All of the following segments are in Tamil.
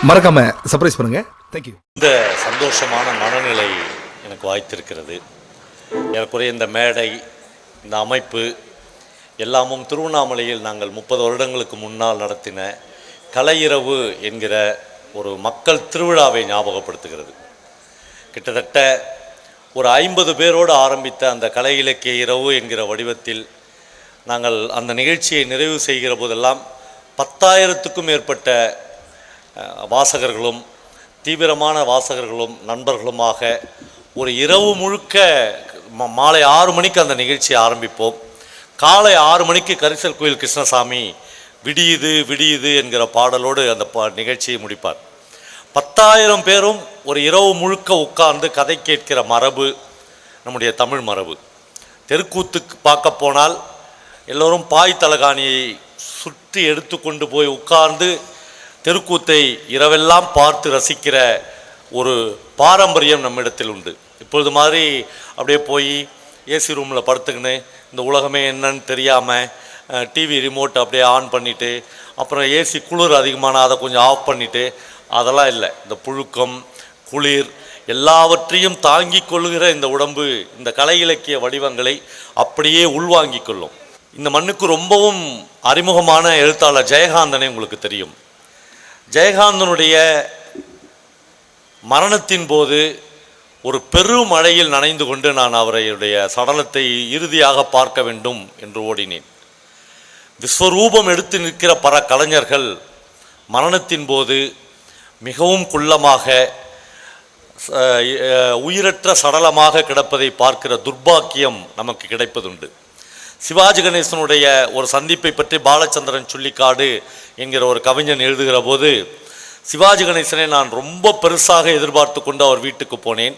மறக்காம சர்ப்ரைஸ் பண்ணுங்க. தேங்க்யூ. இந்த சந்தோஷமான மனநிலை எனக்கு வாய்த்திருக்கிறது. எனக்குரிய இந்த மேடை, இந்த அமைப்பு எல்லாமும் திருவண்ணாமலையில் நாங்கள் 30 வருடங்களுக்கு முன்னால் நடத்தின கலையிரவு என்கிற ஒரு மக்கள் திருவிழாவை ஞாபகப்படுத்துகிறது. கிட்டத்தட்ட ஒரு 50 பேரோடு ஆரம்பித்த அந்த கலை இலக்கிய இரவு என்கிற வடிவத்தில் நாங்கள் அந்த நிகழ்ச்சியை நிறைவு செய்கிற போதெல்லாம் 10,000க்கும் மேற்பட்ட வாசகர்களும் தீவிரமான வாசகர்களும் நண்பர்களுமாக ஒரு இரவு முழுக்க மாலை 6 மணிக்கு அந்த நிகழ்ச்சியை ஆரம்பிப்போம். காலை 6 மணிக்கு கரிசல் கோயில் கிருஷ்ணசாமி விடியுது விடியுது என்கிற பாடலோடு அந்த நிகழ்ச்சியை முடிப்பார். 10,000 பேரும் ஒரு இரவு முழுக்க உட்கார்ந்து கதை கேட்கிற மரபு நம்முடைய தமிழ் மரபு. தெருக்கூத்துக்கு பார்க்க போனால் எல்லோரும் பாய் தலகாணியை சுற்றி எடுத்து கொண்டு போய் உட்கார்ந்து தெருக்கூத்தை இரவெல்லாம் பார்த்து ரசிக்கிற ஒரு பாரம்பரியம் நம்மிடத்தில் உண்டு. இப்பொழுது மாதிரி அப்படியே போய் ஏசி ரூமில் படுத்துக்கின்னு இந்த உலகமே என்னன்னு தெரியாமல் டிவி ரிமோட் அப்படியே ஆன் பண்ணிவிட்டு அப்புறம் ஏசி குளிர் அதிகமான அதை கொஞ்சம் ஆஃப் பண்ணிவிட்டு அதெல்லாம் இல்லை. இந்த புழுக்கம் குளிர் எல்லாவற்றையும் தாங்கி கொள்ளுகிற இந்த உடம்பு இந்த கலை இலக்கிய வடிவங்களை அப்படியே உள்வாங்கிக் கொள்ளும். இந்த மண்ணுக்கு ரொம்பவும் அறிமுகமான எழுத்தாளர் ஜெயகாந்தனை உங்களுக்கு தெரியும். ஜெயகாந்தனுடைய மரணத்தின் போது ஒரு பெரும் மழையில் நனைந்து கொண்டு நான் அவருடைய சடலத்தை இறுதியாக பார்க்க வேண்டும் என்று ஓடினேன். விஸ்வரூபம் எடுத்து நிற்கிற பல கலைஞர்கள் மரணத்தின் போது மிகவும் குள்ளமாக உயிரற்ற சடலமாக கிடப்பதை பார்க்கிற துர்பாக்கியம் நமக்கு கிடைப்பதுண்டு. சிவாஜி கணேசனுடைய ஒரு சந்திப்பை பற்றி பாலச்சந்திரன் சுள்ளிக்காடு என்கிற ஒரு கவிஞன் எழுதுகிற போது சிவாஜி கணேசனை நான் ரொம்ப பெருசாக எதிர்பார்த்து கொண்டு அவர் வீட்டுக்கு போனேன்.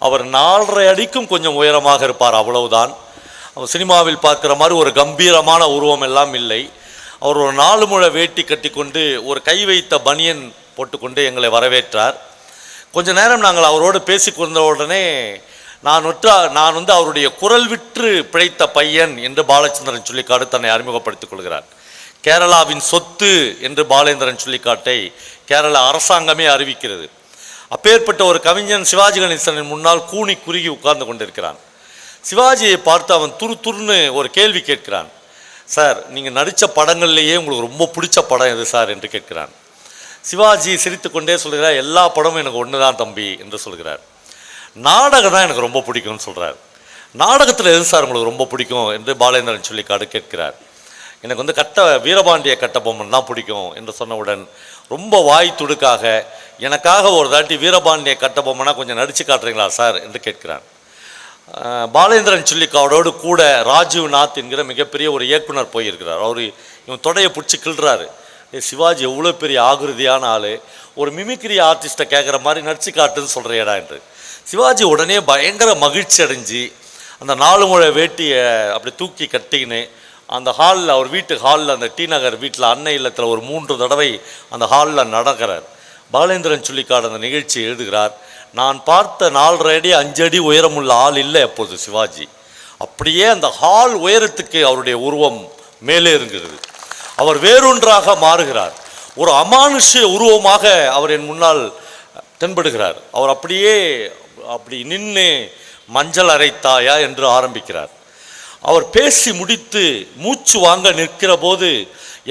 அவர் 4.5 அடிக்கும் கொஞ்சம் உயரமாக இருப்பார், அவ்வளவுதான். அவர் சினிமாவில் பார்க்குற மாதிரி ஒரு கம்பீரமான உருவம் எல்லாம் இல்லை. அவர் ஒரு 4 முழ வேட்டி கட்டி கொண்டு ஒரு கை வைத்த பனியன் போட்டுக்கொண்டு எங்களை வரவேற்றார். கொஞ்ச நேரம் நாங்கள் அவரோடு பேசி கொண்ட உடனே நான் அவருடைய குரல் விற்று பிழைத்த பையன் என்று பாலச்சந்திரன் சுள்ளிக்காடு தன்னை அறிமுகப்படுத்திக் கொள்கிறார். கேரளாவின் சொத்து என்று பாலேந்திரன் சுள்ளிக்காட்டை கேரள அரசாங்கமே அறிவிக்கிறது. அப்பேற்பட்ட ஒரு கவிஞன் சிவாஜி கணேசனின் முன்னால் கூனி குறுகி உட்கார்ந்து கொண்டிருக்கிறான். சிவாஜியை பார்த்து அவன் துருன்னு ஒரு கேள்வி கேட்கிறான். சார், நீங்கள் நடித்த படங்கள்லேயே உங்களுக்கு ரொம்ப பிடிச்ச படம் எது சார் என்று கேட்கிறான். சிவாஜி சிரித்து கொண்டே சொல்கிறார், எல்லா படமும் எனக்கு ஒன்று தான் தம்பி என்று சொல்கிறார். நாடகம் தான் எனக்கு ரொம்ப பிடிக்கும்னு சொல்கிறார். நாடகத்தில் எது சார் உங்களுக்கு ரொம்ப பிடிக்கும் என்று பாலேந்திரன் சுள்ளிக்காடு கேட்கிறார். எனக்கு வீரபாண்டிய கட்டபொம்மன் தான் பிடிக்கும் என்று சொன்னவுடன் ரொம்ப வாய் துடுக்காக எனக்காக ஒரு தாட்டி வீரபாண்டிய கட்டபொம்மனா கொஞ்சம் நடித்து காட்டுறீங்களா சார் என்று கேட்கிறான். பாலேந்திரன் சுள்ளிக்காடோடு கூட ராஜீவ் நாத் என்கிற மிகப்பெரிய ஒரு இயக்குனர் போயிருக்கிறார். அவர் இவன் தொடையை பிடிச்சி கிள்றாரு. சிவாஜி எவ்வளோ பெரிய ஆகிருதியான ஆள், ஒரு மிமிக்ரி ஆர்டிஸ்ட்டை கேட்குற மாதிரி நடிச்சு காட்டுன்னு சொல்கிறியடா என்று. சிவாஜி உடனே பயங்கர மகிழ்ச்சி அடைஞ்சு அந்த 4 முழ வேட்டியை அப்படி தூக்கி கட்டிக்கின்னு அந்த ஹாலில், அவர் வீட்டு ஹாலில், அந்த டி நகர் வீட்டில் அன்னை இல்லத்தில் ஒரு 3 தடவை அந்த ஹாலில் நடக்கிறார். பாலேந்திரன் சுள்ளிக்காடு அந்த நிகழ்ச்சி எழுதுகிறார். நான் பார்த்த 4.5 அடி 5 அடி உயரமுள்ள ஆள் இல்லை அப்போது சிவாஜி. அப்படியே அந்த ஹால் உயரத்துக்கு அவருடைய உருவம் மேலே இருக்கிறது. அவர் வேறொன்றாக மாறுகிறார். ஒரு அமானுஷ்ய உருவமாக அவர் என் முன்னால் தென்படுகிறார். அவர் அப்படி நின்று மஞ்சள் அரைத்தாயா என்று ஆரம்பிக்கிறார். அவர் பேசி முடித்து மூச்சு வாங்க நிற்கிற போது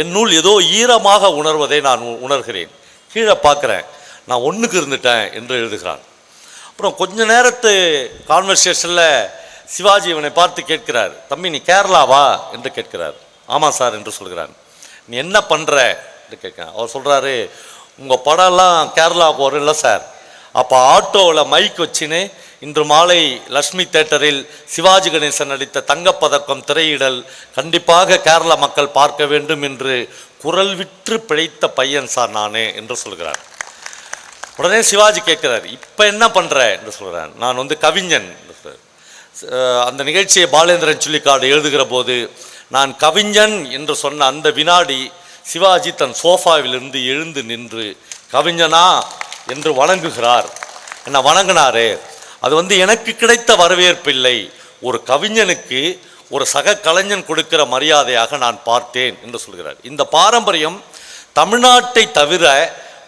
என்னுள் ஏதோ ஈரமாக உணர்வதை நான் உணர்கிறேன். கீழே பார்க்குறேன், நான் ஒன்றுக்கு இருந்துட்டேன் என்று எழுதுகிறான். அப்புறம் கொஞ்ச நேரத்து கான்வர்சேஷனில் சிவாஜி இவனை பார்த்து கேட்கிறார், தம்பி நீ கேரளாவா என்று கேட்கிறார். ஆமாம் சார் என்று சொல்கிறான். நீ என்ன பண்ணுற என்று கேட்குறேன். அவர் சொல்கிறாரு, உங்கள் படம்லாம் கேரளாவுக்கு வரும் இல்லை சார். அப்போ ஆட்டோவில் மைக் வச்சுன்னு இன்று மாலை லக்ஷ்மி தேட்டரில் சிவாஜி கணேசன் நடித்த தங்கப்பதக்கம் திரையிடல் கண்டிப்பாக கேரள மக்கள் பார்க்க வேண்டும் என்று குரல் விற்று பிழைத்த பையன் சார் நானே என்று சொல்கிறார். உடனே சிவாஜி கேட்கிறார், இப்போ என்ன பண்ணுற என்று சொல்கிறார். நான் கவிஞன். அந்த நிகழ்ச்சியை பாலேந்திரன் சுள்ளிக்காடு எழுதுகிற போது நான் கவிஞன் என்று சொன்ன அந்த வினாடி சிவாஜி தன் சோஃபாவிலிருந்து எழுந்து நின்று கவிஞனா என்று வணங்குகிறார். என்ன வணங்கினாரு. அது எனக்கு கிடைத்த வரவேற்பில்லை, ஒரு கவிஞனுக்கு ஒரு சக கலைஞன் கொடுக்கிற மரியாதையாக நான் பார்த்தேன் என்று சொல்கிறார். இந்த பாரம்பரியம் தமிழ்நாட்டை தவிர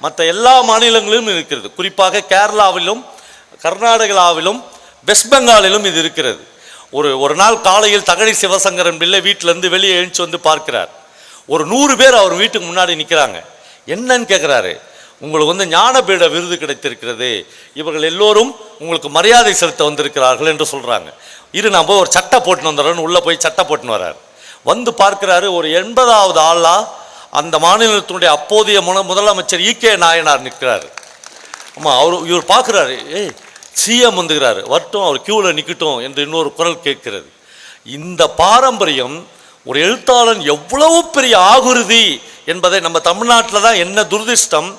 மற்ற எல்லா மாநிலங்களிலும் இருக்கிறது. குறிப்பாக கேரளாவிலும் கர்நாடகாவிலும் வெஸ்ட் பெங்காலிலும் இது இருக்கிறது. ஒரு நாள் காலையில் தகழி சிவசங்கரன் பிள்ளை வீட்டிலேருந்து வெளியே எழுந்து வந்து பார்க்கிறார். ஒரு 100 பேர் அவர் வீட்டுக்கு முன்னாடி நிற்கிறாங்க. என்னன்னு கேட்குறாரு. உங்களுக்கு வந்து ஞானபீட விருது கிடைத்திருக்கிறது, இவர்கள் எல்லோரும் உங்களுக்கு மரியாதை செலுத்த வந்திருக்கிறார்கள் என்று சொல்கிறாங்க. நான் போய் ஒரு சட்டை போட்டுன்னு வந்துடுறேன்னு உள்ளே போய் சட்டை போட்டுன்னு வர்றார். வந்து பார்க்கிறாரு, ஒரு 80வது ஆளாக அந்த மாநிலத்தினுடைய அப்போதைய முதலமைச்சர் ஈ.கே. நாயனார் நிற்கிறார். ஆமாம், இவர் பார்க்குறாரு, சிஎம் வந்துக்கிறாரு, வரட்டும் அவர் கியூவில் நிற்கட்டும் என்று இன்னொரு குரல் கேட்கிறது. இந்த பாரம்பரியம் ஒரு எழுத்தாளன் எவ்வளவு பெரிய ஆகுருதி என்பதை நம்ம தமிழ்நாட்டில் தான் என்ன துரதிர்ஷ்டம்,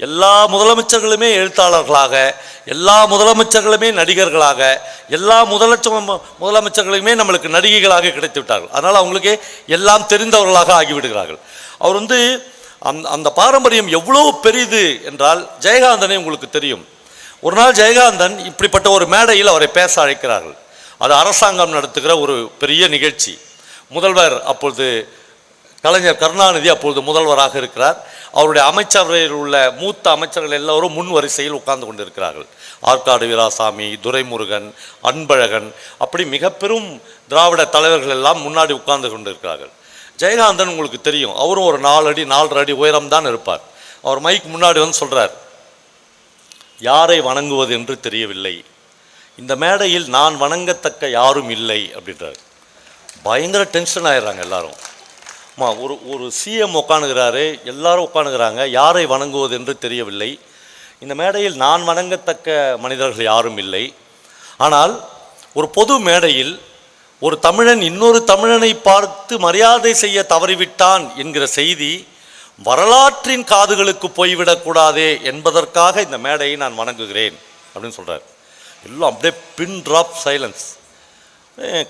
எல்லா முதலமைச்சர்களுமே எழுத்தாளர்களாக, எல்லா முதலமைச்சர்களுமே நடிகர்களாக, எல்லா முதலமைச்சர்களுமே நம்மளுக்கு நடிகைகளாக கிடைத்து விட்டார்கள். அதனால் அவங்களுக்கு எல்லாம் தெரிந்தவர்களாக ஆகிவிடுகிறார்கள். அவர் வந்து அந்த பாரம்பரியம் எவ்வளோ பெரிது என்றால், ஜெயகாந்தனை உங்களுக்கு தெரியும். ஒரு நாள் ஜெயகாந்தன் இப்படிப்பட்ட ஒரு மேடையில் அவரை பேச அழைக்கிறார்கள். அது அரசாங்கம் நடத்துகிற ஒரு பெரிய நிகழ்ச்சி. முதல்வர் அப்பொழுது கலைஞர் கருணாநிதி அப்பொழுது முதல்வராக இருக்கிறார். அவருடைய அமைச்சரவையில் உள்ள மூத்த அமைச்சர்கள் எல்லோரும் முன் வரிசையில் உட்கார்ந்து கொண்டிருக்கிறார்கள். ஆற்காடு வீராசாமி, துரைமுருகன், அன்பழகன், அப்படி மிக பெரும் திராவிட தலைவர்கள் எல்லாம் முன்னாடி உட்கார்ந்து கொண்டிருக்கிறார்கள். ஜெயகாந்தன் உங்களுக்கு தெரியும், அவரும் ஒரு 4 அடி 4.5 அடி உயரம்தான் இருப்பார். அவர் மைக் முன்னாடி வந்து சொல்கிறார், யாரை வணங்குவது என்று தெரியவில்லை, இந்த மேடையில் நான் வணங்கத்தக்க யாரும் இல்லை அப்படின்றார். பயங்கர டென்ஷன் ஆயிடுறாங்க எல்லாரும். ஒரு சிஎம் உட்காணுகிறாரு, எல்லாரும் உட்காணுகிறாங்க, யாரை வணங்குவது என்று தெரியவில்லை, இந்த மேடையில் நான் வணங்கத்தக்க மனிதர்கள் யாரும் இல்லை. ஆனால் ஒரு பொது மேடையில் ஒரு தமிழன் இன்னொரு தமிழனை பார்த்து மரியாதை செய்ய தவறிவிட்டான் என்கிற செய்தி வரலாற்றின் காதுகளுக்கு போய்விடக்கூடாதே என்பதற்காக இந்த மேடையை நான் வணங்குகிறேன் அப்படின்னு சொல்கிறார். எல்லாம் அப்படியே பின் ட்ராப் சைலன்ஸ்.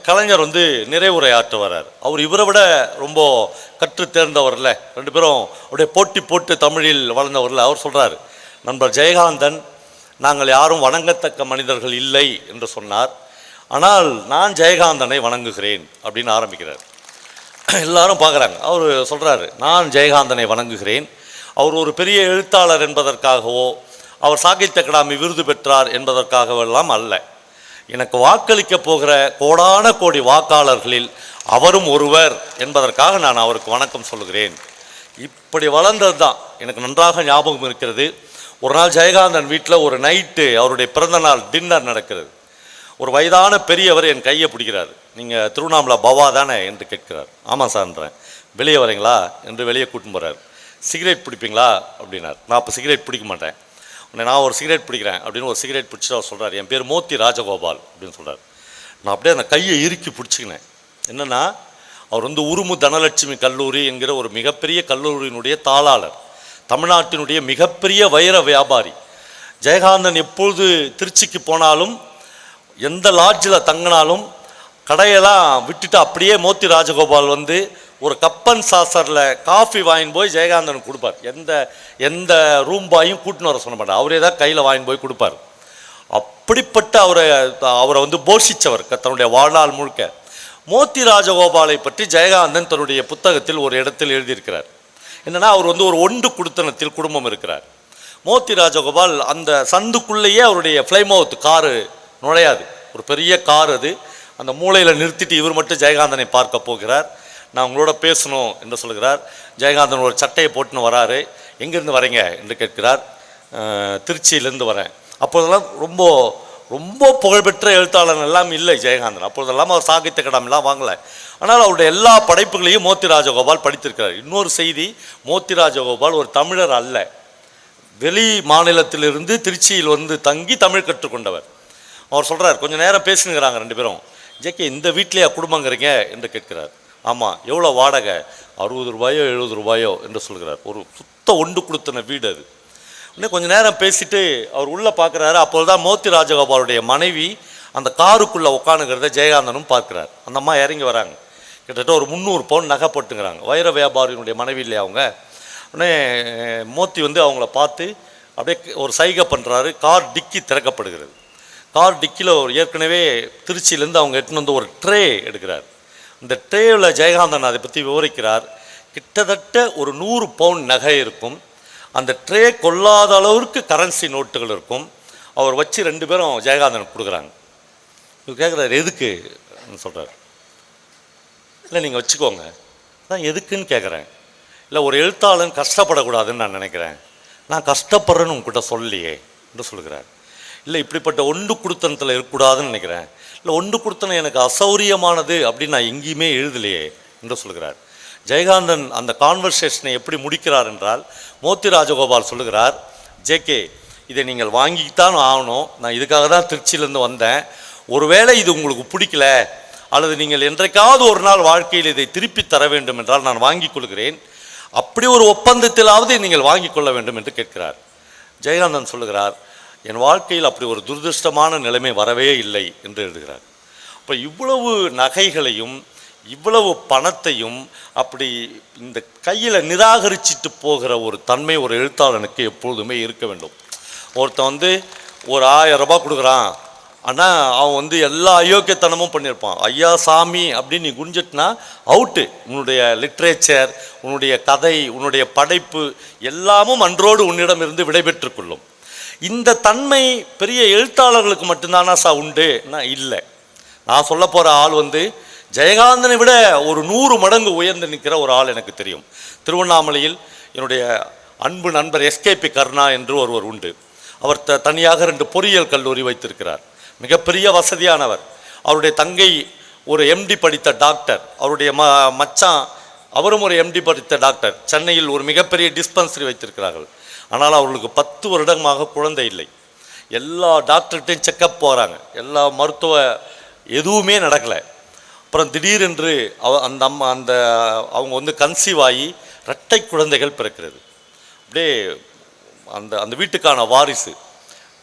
கலைஞர் வந்து நிறைவுரை ஆற்ற வர்றார். அவர் இவரை விட ரொம்ப கற்று தேர்ந்தவர்ல, 2 பேரும் அப்படியே போட்டி போட்டு தமிழில் வளர்ந்தவர்ல. அவர் சொல்கிறார், நண்பர் ஜெயகாந்தன் நாங்கள் யாரும் வணங்கத்தக்க மனிதர்கள் இல்லை என்று சொன்னார், ஆனால் நான் ஜெயகாந்தனை வணங்குகிறேன் அப்படின்னு ஆரம்பிக்கிறார். எல்லாரும் பார்க்குறாங்க. அவர் சொல்கிறாரு, நான் ஜெயகாந்தனை வணங்குகிறேன், அவர் ஒரு பெரிய எழுத்தாளர் என்பதற்காகவோ அவர் சாகித்ய அகாடமி விருது பெற்றார் என்பதற்காகவெல்லாம் அல்ல, எனக்கு வாக்களிக்க போகிற கோடான கோடி வாக்காளர்களில் அவரும் ஒருவர் என்பதற்காக நான் அவருக்கு வணக்கம் சொல்லுகிறேன். இப்படி வளர்ந்தது தான் எனக்கு நன்றாக ஞாபகம் இருக்கிறது. ஒரு நாள் ஜெயகாந்தன் வீட்டில் ஒரு நைட்டு அவருடைய பிறந்தநாள் டின்னர் நடக்கிறது. ஒரு வயதான பெரியவர் என் கையை பிடிக்கிறார். நீங்கள் திருவண்ணாமலை பவா தானே என்று கேட்கிறார். ஆமாம் சார்ன்றேன். வெளியே வரீங்களா என்று வெளியே கூட்டின்னு போகிறார். சிகரெட் பிடிப்பீங்களா அப்படின்னார். நான் அப்போ சிகரெட் பிடிக்க மாட்டேன், நான் ஒரு சிகரெட் பிடிக்கிறேன் அப்படின்னு ஒரு சிகரெட் பிடிச்சிட்டு அவர் சொல்கிறார், என் பேர் மோத்தி ராஜகோபால் அப்படின்னு சொல்கிறார். நான் அப்படியே அந்த கையை இறுக்கி பிடிச்சிக்கினேன். என்னென்னா, அவர் வந்து உருமு தனலட்சுமி கல்லூரி என்கிற ஒரு மிகப்பெரிய கல்லூரியினுடைய தாளாளர், தமிழ்நாட்டினுடைய மிகப்பெரிய வைர வியாபாரி. ஜெயகாந்தன் எப்பொழுது திருச்சிக்கு போனாலும், எந்த லாட்ஜில் தங்கினாலும் கடையெல்லாம் விட்டுட்டு அப்படியே மோத்தி ராஜகோபால் வந்து ஒரு கப்பன் சாசரில் காஃபி வாங்கின்னு போய் ஜெயகாந்தனுக்கு கொடுப்பார். எந்த ரூம் பாயும் கூட்டின்னு வர சொல்ல மாட்டார், அவரே தான் கையில் வாங்கின்னு போய் கொடுப்பார். அப்படிப்பட்ட அவரை வந்து போஷித்தவர் தன்னுடைய வாழ்நாள் முழுக்க. மோத்தி ராஜகோபாலை பற்றி ஜெயகாந்தன் தன்னுடைய புத்தகத்தில் ஒரு இடத்தில் எழுதியிருக்கிறார். என்னென்னா, அவர் வந்து ஒரு ஒன்று குடுத்தனத்தில் குடும்பம் இருக்கிறார். மோத்தி ராஜகோபால் அந்த சந்துக்குள்ளேயே அவருடைய ஃப்ளைமவுத் காரு நுழையாது, ஒரு பெரிய கார் அது. அந்த மூலையில் நிறுத்திட்டு இவர் மட்டும் ஜெயகாந்தனை பார்க்க போகிறார். நான் உங்களோட பேசணும் என்று சொல்கிறார். ஜெயகாந்தன் ஒரு சட்டையை போட்டுன்னு வராரு. எங்கேருந்து வரீங்க என்று கேட்கிறார். திருச்சியிலேருந்து வரேன். அப்போதெல்லாம் ரொம்ப ரொம்ப புகழ்பெற்ற எழுத்தாளர் எல்லாம் இல்லை ஜெயகாந்தன். அப்பொழுதெல்லாம் அவர் சாகித்ய அகாடமிலாம் வாங்கலை. ஆனால் அவருடைய எல்லா படைப்புகளையும் மோத்தி ராஜகோபால் படித்திருக்கிறார். இன்னொரு செய்தி, மோத்தி ராஜகோபால் ஒரு தமிழர் அல்ல, வெளி மாநிலத்திலிருந்து திருச்சியில் வந்து தங்கி தமிழ் கற்றுக்கொண்டவர். அவர் சொல்கிறார், கொஞ்சம் நேரம் பேசினுங்கிறாங்க 2 பேரும். ஜேகே, இந்த வீட்லையா குடும்பங்கிறீங்க என்று கேட்கிறார். ஆமாம். எவ்வளோ வாடகை? 60 ரூபாயோ 70 ரூபாயோ என்று சொல்கிறார். ஒரு சுத்த ஒன்று கொடுத்தன வீடு அது. இன்னும் கொஞ்சம் நேரம் பேசிட்டு அவர் உள்ளே பார்க்குறாரு. அப்போது தான் மோத்தி ராஜகோபாலுடைய மனைவி அந்த காருக்குள்ளே உட்காந்துக்கிறத ஜெயகாந்தனும் பார்க்குறார். அந்த அம்மா இறங்கி வராங்க. கிட்டத்தட்ட ஒரு 300 பவுன் நகை போட்டுங்கிறாங்க. வைர வியாபாரியினுடைய மனைவி இல்லையா அவங்க. உடனே மோத்தி வந்து அவங்கள பார்த்து அப்படியே ஒரு சைகை பண்ணுறாரு. கார் டிக்கி திறக்கப்படுகிறது. கார் டிக்கியில் ஏற்கனவே திருச்சியிலேருந்து அவங்க எடுத்துன்னு வந்து ஒரு ட்ரே எடுக்கிறார். இந்த ட்ரேவில் ஜெயகாந்தன் அதை பற்றி விவரிக்கிறார். கிட்டத்தட்ட ஒரு 100 பவுன் நகை இருக்கும். அந்த ட்ரே கொள்ளாத அளவிற்கு கரன்சி நோட்டுகள் இருக்கும். அவர் வச்சு 2 பேரும் ஜெயகாந்தனுக்கு கொடுக்குறாங்க. இவர் கேட்குறாரு, எதுக்கு சொல்கிறார். இல்லை நீங்கள் வச்சுக்கோங்க. நான் எதுக்குன்னு கேட்குறேன். இல்லை, ஒரு எழுத்தாளன் கஷ்டப்படக்கூடாதுன்னு நான் நினைக்கிறேன். நான் கஷ்டப்படுறேன்னு உங்ககிட்ட சொல்லியே என்று சொல்கிறார். இல்லை, இப்படிப்பட்ட ஒன்று கொடுத்தனத்தில் இருக்கக்கூடாதுன்னு நினைக்கிறேன். இல்லை, ஒன்று கொடுத்தனம் எனக்கு அசௌரியமானது அப்படின்னு நான் எங்கேயுமே எழுதலையே என்று சொல்கிறார். ஜெயகாந்தன் அந்த கான்வர்சேஷனை எப்படி முடிக்கிறார் என்றால், மோத்தி ராஜகோபால் சொல்லுகிறார், ஜேகே, இதை நீங்கள் வாங்கித்தான் ஆகணும். நான் இதுக்காக தான் திருச்சியிலேருந்து வந்தேன். ஒருவேளை இது உங்களுக்கு பிடிக்கல அல்லது நீங்கள் என்றைக்காவது ஒரு நாள் வாழ்க்கையில் இதை திருப்பி தர வேண்டும் என்றால் நான் வாங்கிக் கொள்கிறேன். அப்படி ஒரு ஒப்பந்தத்திலாவது நீங்கள் வாங்கிக் கொள்ள வேண்டும் என்று கேட்கிறார். ஜெயகாந்தன் சொல்லுகிறார், என் வாழ்க்கையில் அப்படி ஒரு துரதிருஷ்டமான நிலைமை வரவே இல்லை என்று எழுதுகிறார். இப்போ இவ்வளவு நகைகளையும் இவ்வளவு பணத்தையும் அப்படி இந்த கையில் நிராகரிச்சிட்டு போகிற ஒரு தன்மை ஒரு எழுத்தாளனுக்கு எப்பொழுதுமே இருக்க வேண்டும். ஒருத்தன் ஒரு 1000 ரூபாய் கொடுக்குறான், ஆனால் அவன் எல்லா அயோக்கியத்தனமும் பண்ணியிருப்பான். ஐயா சாமி அப்படின்னு நீ குனிஞ்சிட்டுனா அவுட்டு. உன்னுடைய லிட்ரேச்சர், உன்னுடைய கதை, உன்னுடைய படைப்பு எல்லாமும் அன்றோடு உன்னிடம் இருந்து விடைபெற்று கொள்ளும். இந்த தன்மை பெரிய எழுத்தாளர்களுக்கு மட்டும்தானா உண்டு? நான் இல்லை. நான் சொல்ல போகிற ஆள் ஜெயகாந்தனை விட ஒரு 100 மடங்கு உயர்ந்து நிற்கிற ஒரு ஆள் எனக்கு தெரியும். திருவண்ணாமலையில் என்னுடைய அன்பு நண்பர் எஸ்கேபி கர்ணா என்று ஒருவர் உண்டு. அவர் தனியாக 2 பொறியியல் கல்லூரி வைத்திருக்கிறார். மிகப்பெரிய வசதியானவர். அவருடைய தங்கை ஒரு எம்டி படித்த டாக்டர். அவருடைய மச்சான் அவரும் ஒரு எம்டி படித்த டாக்டர். சென்னையில் ஒரு மிகப்பெரிய டிஸ்பென்சரி வைத்திருக்கிறார்கள். ஆனால் அவர்களுக்கு 10 வருடமாக குழந்தை இல்லை. எல்லா டாக்டர்கிட்டையும் செக்கப் போகிறாங்க, எல்லா மருத்துவ எதுவுமே நடக்கலை. அப்புறம் திடீரென்று அவங்க கன்சீவ் ஆகி 2 குழந்தைகள் பிறக்கிறது. அப்படியே அந்த வீட்டுக்கான வாரிசு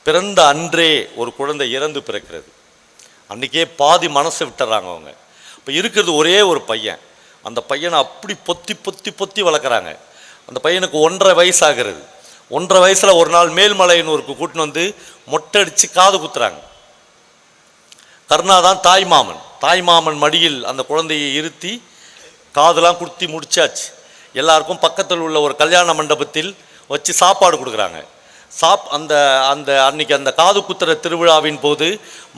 பிறந்த அன்றே ஒரு குழந்தை இறந்து பிறக்கிறது. அன்றைக்கே பாதி மனசை விட்டுறாங்க அவங்க. இப்போ இருக்கிறது ஒரே ஒரு பையன். அந்த பையனை அப்படி பொத்தி பொத்தி பொத்தி வளர்க்குறாங்க. அந்த பையனுக்கு 1.5 வயசு ஆகிறது. 1.5 வயசில் ஒரு நாள் மேல்மலையனூருக்கு கூட்டின்னு மொட்டை அடித்து காது குத்துறாங்க. கர்ணா தான் தாய்மாமன் மடியில் அந்த குழந்தையை இருத்தி காதெல்லாம் குத்தி முடிச்சாச்சு. எல்லாருக்கும் பக்கத்தில் உள்ள ஒரு கல்யாண மண்டபத்தில் வச்சு சாப்பாடு கொடுக்குறாங்க. அன்னைக்கு அந்த காது குத்துற திருவிழாவின் போது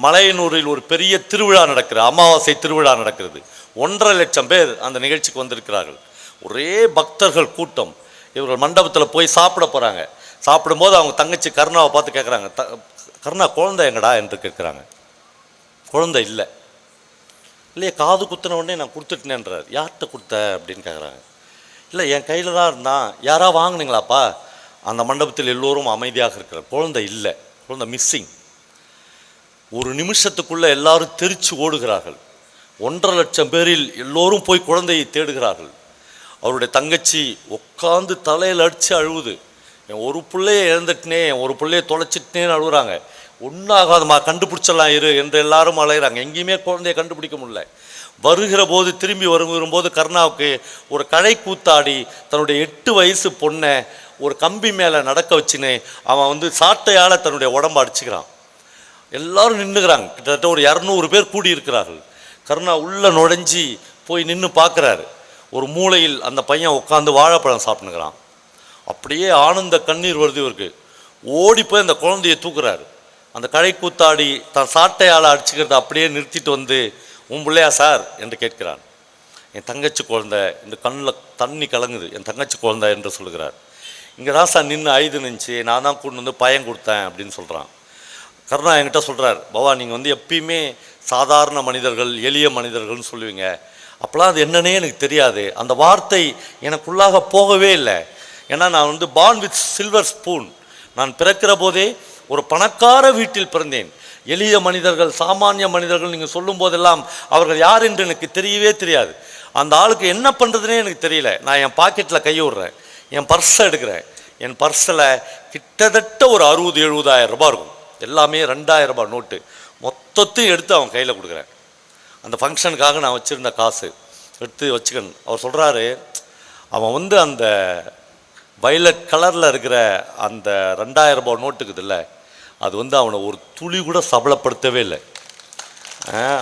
மலையனூரில் ஒரு பெரிய திருவிழா நடக்கிறது, அமாவாசை திருவிழா நடக்கிறது. 1.5 லட்சம் பேர் அந்த நிகழ்ச்சிக்கு வந்திருக்கிறார்கள். ஒரே பக்தர்கள் கூட்டம். இவர்கள் மண்டபத்தில் போய் சாப்பிட போகிறாங்க. சாப்பிடும்போது அவங்க தங்கச்சி கருணாவை பார்த்து கேட்குறாங்க, கருணா குழந்தை எங்கடா என்று கேட்குறாங்க. குழந்தை இல்லை. இல்லையே, காது குத்தின உடனே நான் கொடுத்துட்டேன்றார். யார்கிட்ட கொடுத்த அப்படின்னு கேட்குறாங்க. இல்லை, என் கையில் தான் இருந்தான். யாரா வாங்கினீங்களாப்பா? அந்த மண்டபத்தில் எல்லோரும் அமைதியாக இருக்கிறார். குழந்தை இல்லை, குழந்தை மிஸ்ஸிங். ஒரு நிமிஷத்துக்குள்ளே எல்லாரும் தெரிச்சு ஓடுகிறார்கள். 1.5 லட்சம் பேரில் எல்லோரும் போய் குழந்தையை தேடுகிறார்கள். அவருடைய தங்கச்சி உட்காந்து தலையில் அடித்து அழுவுது. என் ஒரு பிள்ளையை இழந்துட்டுனே, ஒரு பிள்ளையை தொலைச்சிட்டுனேன்னு அழுகுறாங்க. ஒன்றாகாதுமா, கண்டுபிடிச்சலாம் இரு என்று எல்லாரும் அலைகிறாங்க. எங்கேயுமே குழந்தையை கண்டுபிடிக்க முடியல. திரும்பி வரும்போது கருணாவுக்கு ஒரு கழை கூத்தாடி தன்னுடைய 8 வயசு பொண்ணை ஒரு கம்பி மேலே நடக்க வச்சுன்னு அவன் சாட்டையால் தன்னுடைய உடம்பை அடிச்சுக்கிறான். எல்லாரும் நின்றுக்கிறாங்க. கிட்டத்தட்ட ஒரு 200 பேர் கூடி இருக்கிறார்கள். கருணா உள்ளே நுழைஞ்சி போய் நின்று பார்க்குறாரு. ஒரு மூலையில் அந்த பையன் உட்காந்து வாழைப்பழம் சாப்பிட்டுக்கிறான். அப்படியே ஆனந்த கண்ணீர் வருது இவருக்கு. ஓடி போய் அந்த குழந்தையை தூக்குறாரு. அந்த கழை கூத்தாடி தான் சாட்டையால் அடிச்சுக்கிறத அப்படியே நிறுத்திட்டு உன் பிள்ளையா சார் என்று கேட்கிறான். என் தங்கச்சி குழந்தை என்று கண்ணில் தண்ணி கலங்குது. என் தங்கச்சி குழந்தை என்று சொல்கிறார். இங்கே தான் சார் நின்று ஐது நினச்சி நான் தான் கூட்டு பயம் கொடுத்தேன் அப்படின்னு சொல்கிறான். கருணா என்கிட்ட சொல்கிறார், பவா நீங்கள் எப்பயுமே சாதாரண மனிதர்கள், எளிய மனிதர்கள்னு சொல்லுவீங்க. அப்போலாம் அது என்னன்னே எனக்கு தெரியாது. அந்த வார்த்தை எனக்குள்ளாக போகவே இல்லை. ஏன்னா நான் பார்ன் வித் சில்வர் ஸ்பூன். நான் பிறக்கிற போதே ஒரு பணக்கார வீட்டில் பிறந்தேன். எளிய மனிதர்கள், சாமானிய மனிதர்கள் நீங்கள் சொல்லும் போதெல்லாம் அவர்கள் யார் என்று எனக்கு தெரியவே தெரியாது. அந்த ஆளுக்கு என்ன பண்ணுறதுனே எனக்கு தெரியல. நான் என் பாக்கெட்டில் கையை விடுறேன், என் பர்ஸை எடுக்கிறேன். என் பர்ஸில் கிட்டத்தட்ட ஒரு 60-70 ரூபாய் இருக்கும். எல்லாமே 2000 ரூபாய் நோட்டு. மொத்தத்தையும் எடுத்து அவன் கையில் கொடுக்குறேன். அந்த ஃபங்க்ஷனுக்காக நான் வச்சுருந்த காசு எடுத்து வச்சுக்கணும். அவர் சொல்கிறாரு, அவன் அந்த வயலட் கலரில் இருக்கிற அந்த 2000 ரூபாய் நோட்டுக்குது இல்லை, அது அவனை ஒரு துளி கூட சபலப்படுத்தவே இல்லை.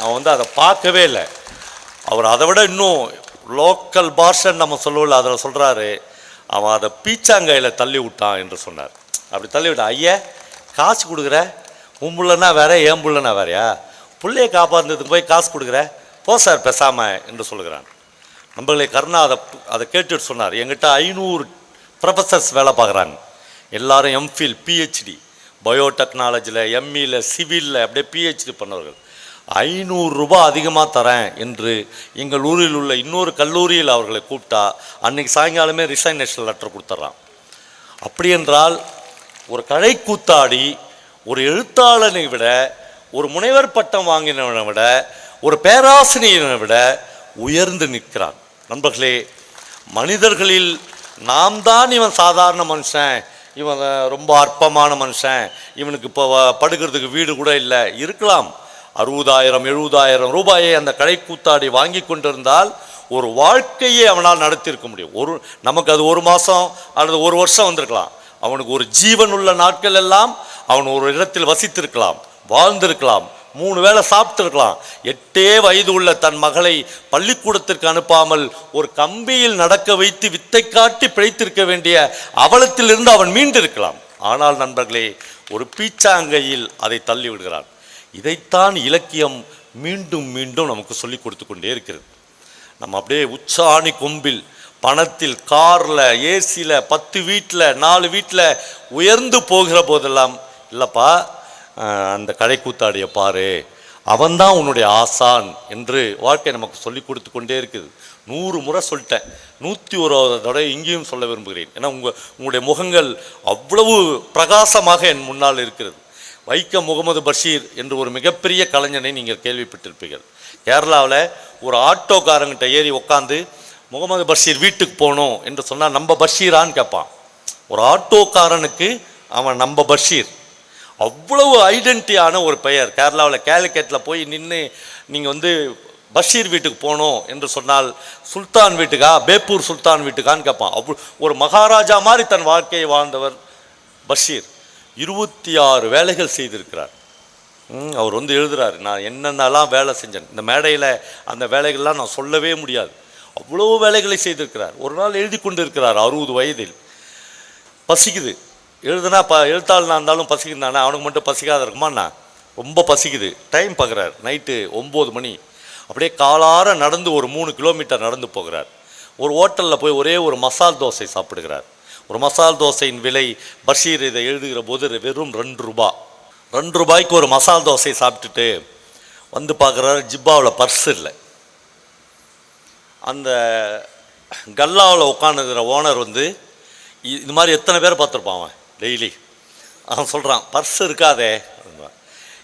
அவன் அதை பார்க்கவே இல்லை. அவர் அதை விட இன்னும் லோக்கல் பாஷன்னு நம்ம சொல்லவில்லை. அதில் சொல்கிறாரு, அவன் அதை பீச்சாங்கையில் தள்ளி விட்டான் என்று சொன்னார். அப்படி தள்ளி விட்டான். ஐயா காசு கொடுக்குற, உன் புள்ளனா வேற, என் புள்ளனா வேறையா? பிள்ளையை காப்பாற்றுறதுக்கு போய் காசு கொடுக்குற, போ சார் பேசாம என்று சொல்கிறான். நம்மளே கருணா அதை கேட்டுட்டு சொன்னார், என்கிட்ட 500 ப்ரொஃபஸர்ஸ் வேலை பார்க்குறாங்க, எல்லாரும் எம்ஃபில் பிஹெச்டி, பயோடெக்னாலஜியில், எம்இயில், சிவிலில் அப்படியே பிஹெச்டி பண்ணவர்கள். 500 ரூபாய் அதிகமாக தரேன் என்று எங்கள் ஊரில் உள்ள இன்னொரு கல்லூரியில் அவர்களை கூப்பிட்டா அன்றைக்கி சாயங்காலமே ரிசைனேஷன் லெட்டர் கொடுத்துட்றான். அப்படி என்றால் ஒரு கலை கூத்தாடி ஒரு எழுத்தாளனை விட, ஒரு முனைவர் பட்டம் வாங்கினவனை விட, ஒரு பேராசிரியனை விட உயர்ந்து நிற்கிறான். நண்பர்களே, மனிதர்களில் நாம் தான் இவன் சாதாரண மனுஷன், இவன் ரொம்ப அற்பமான மனுஷன், இவனுக்கு இப்போ படுக்கிறதுக்கு வீடு கூட இல்லை இருக்கலாம். 60,000-70,000 ரூபாயை அந்த கடை கூத்தாடி வாங்கி கொண்டிருந்தால் ஒரு வாழ்க்கையை அவனால் நடத்தியிருக்க முடியும். நமக்கு அது 1 மாதம் அல்லது 1 வருஷம் வந்திருக்கலாம். அவனுக்கு ஒரு ஜீவன் உள்ள நாட்கள் எல்லாம் அவன் ஒரு இடத்தில் வசித்திருக்கலாம், வாழ்ந்திருக்கலாம், 3 வேளை சாப்பிட்டிருக்கலாம். 8 வயது உள்ள தன் மகளை பள்ளிக்கூடத்திற்கு அனுப்பாமல் ஒரு கம்பியில் நடக்க வைத்து வித்தை காட்டி பிழைத்திருக்க வேண்டிய அவலத்திலிருந்து அவன் மீண்டிருக்கலாம். ஆனால் நண்பர்களே, ஒரு பீச்சாங்கையில் அதை தள்ளி விடுகிறான். இதைத்தான் இலக்கியம் மீண்டும் மீண்டும் நமக்கு சொல்லி கொடுத்து கொண்டே இருக்கிறது. நம்ம அப்படியே உச்சாணி கொம்பில், பணத்தில், காரில், ஏசியில், 10 வீட்டில், 4 வீட்டில் உயர்ந்து போகிற போதெல்லாம், இல்லைப்பா அந்த கடை கூத்தாடிய பாரு, அவன்தான் உன்னுடைய ஆசான் என்று வாழ்க்கை நமக்கு சொல்லி கொடுத்து கொண்டே இருக்குது. 100 முறை சொல்லிட்டேன், 101வது தடவை இங்கேயும் சொல்ல விரும்புகிறேன். ஏன்னா உங்களுடைய முகங்கள் அவ்வளவு பிரகாசமாக என் முன்னால் இருக்கிறது. வைக்கம் முகமது பஷீர் என்று ஒரு மிகப்பெரிய கலைஞனை நீங்கள் கேள்விப்பட்டிருப்பீர்கள். கேரளாவில் ஒரு ஆட்டோக்காரங்கிட்ட ஏறி உட்காந்து முகமது பஷீர் வீட்டுக்கு போகணும் என்று சொன்னால் நம்ம பஷீரான்னு கேட்பான். ஒரு ஆட்டோக்காரனுக்கு அவன் நம்ம பஷீர், அவ்வளவு ஐடென்டிட்டியான ஒரு பெயர். கேரளாவில் கேலிக்கட்டில் போய் நின்று நீங்கள் பஷீர் வீட்டுக்கு போகணும் என்று சொன்னால் சுல்தான் வீட்டுக்கா, பேப்பூர் சுல்தான் வீட்டுக்கான்னு கேட்பான். ஒரு மகாராஜா மாதிரி தன் வாழ்க்கையை வாழ்ந்தவர் பஷீர். 26 வேலைகள் செய்திருக்கிறார். அவர் எழுதுகிறார், நான் என்னென்னலாம் வேலை செஞ்சேன், இந்த மேடையில் அந்த வேலைகள்லாம் நான் சொல்லவே முடியாது, அவ்வளோ வேலைகளை செய்திருக்கிறார். ஒரு நாள் எழுதி கொண்டு இருக்கிறார் 60 வயதில். பசிக்குது, எழுதுனா எழுத்தாளனாக இருந்தாலும் பசிக்குதுனானே, அவனுக்கு மட்டும் பசிக்காத இருக்குமாண்ணா, ரொம்ப பசிக்குது. டைம் பார்க்குறார், நைட்டு 9 மணி. அப்படியே காலார நடந்து ஒரு 3 கிலோமீட்டர் நடந்து போகிறார். ஒரு ஹோட்டலில் போய் ஒரே ஒரு மசால் தோசை சாப்பிடுகிறார். ஒரு மசால் தோசையின் விலை, பஷீர் இதை எழுதுகிற போது வெறும் 2 ரூபாய். 2 ரூபாய்க்கு ஒரு மசால் தோசை சாப்பிட்டுட்டு பார்க்குறாரு, ஜிப்பாவில் பர்ஸ் இல்லை. அந்த கல்லாவில் உட்காந்துக்கிற ஓனர் இது மாதிரி எத்தனை பேர் பார்த்துருப்பான் அவன் டெய்லி. அவன் சொல்கிறான், பர்ஸ் இருக்காதே.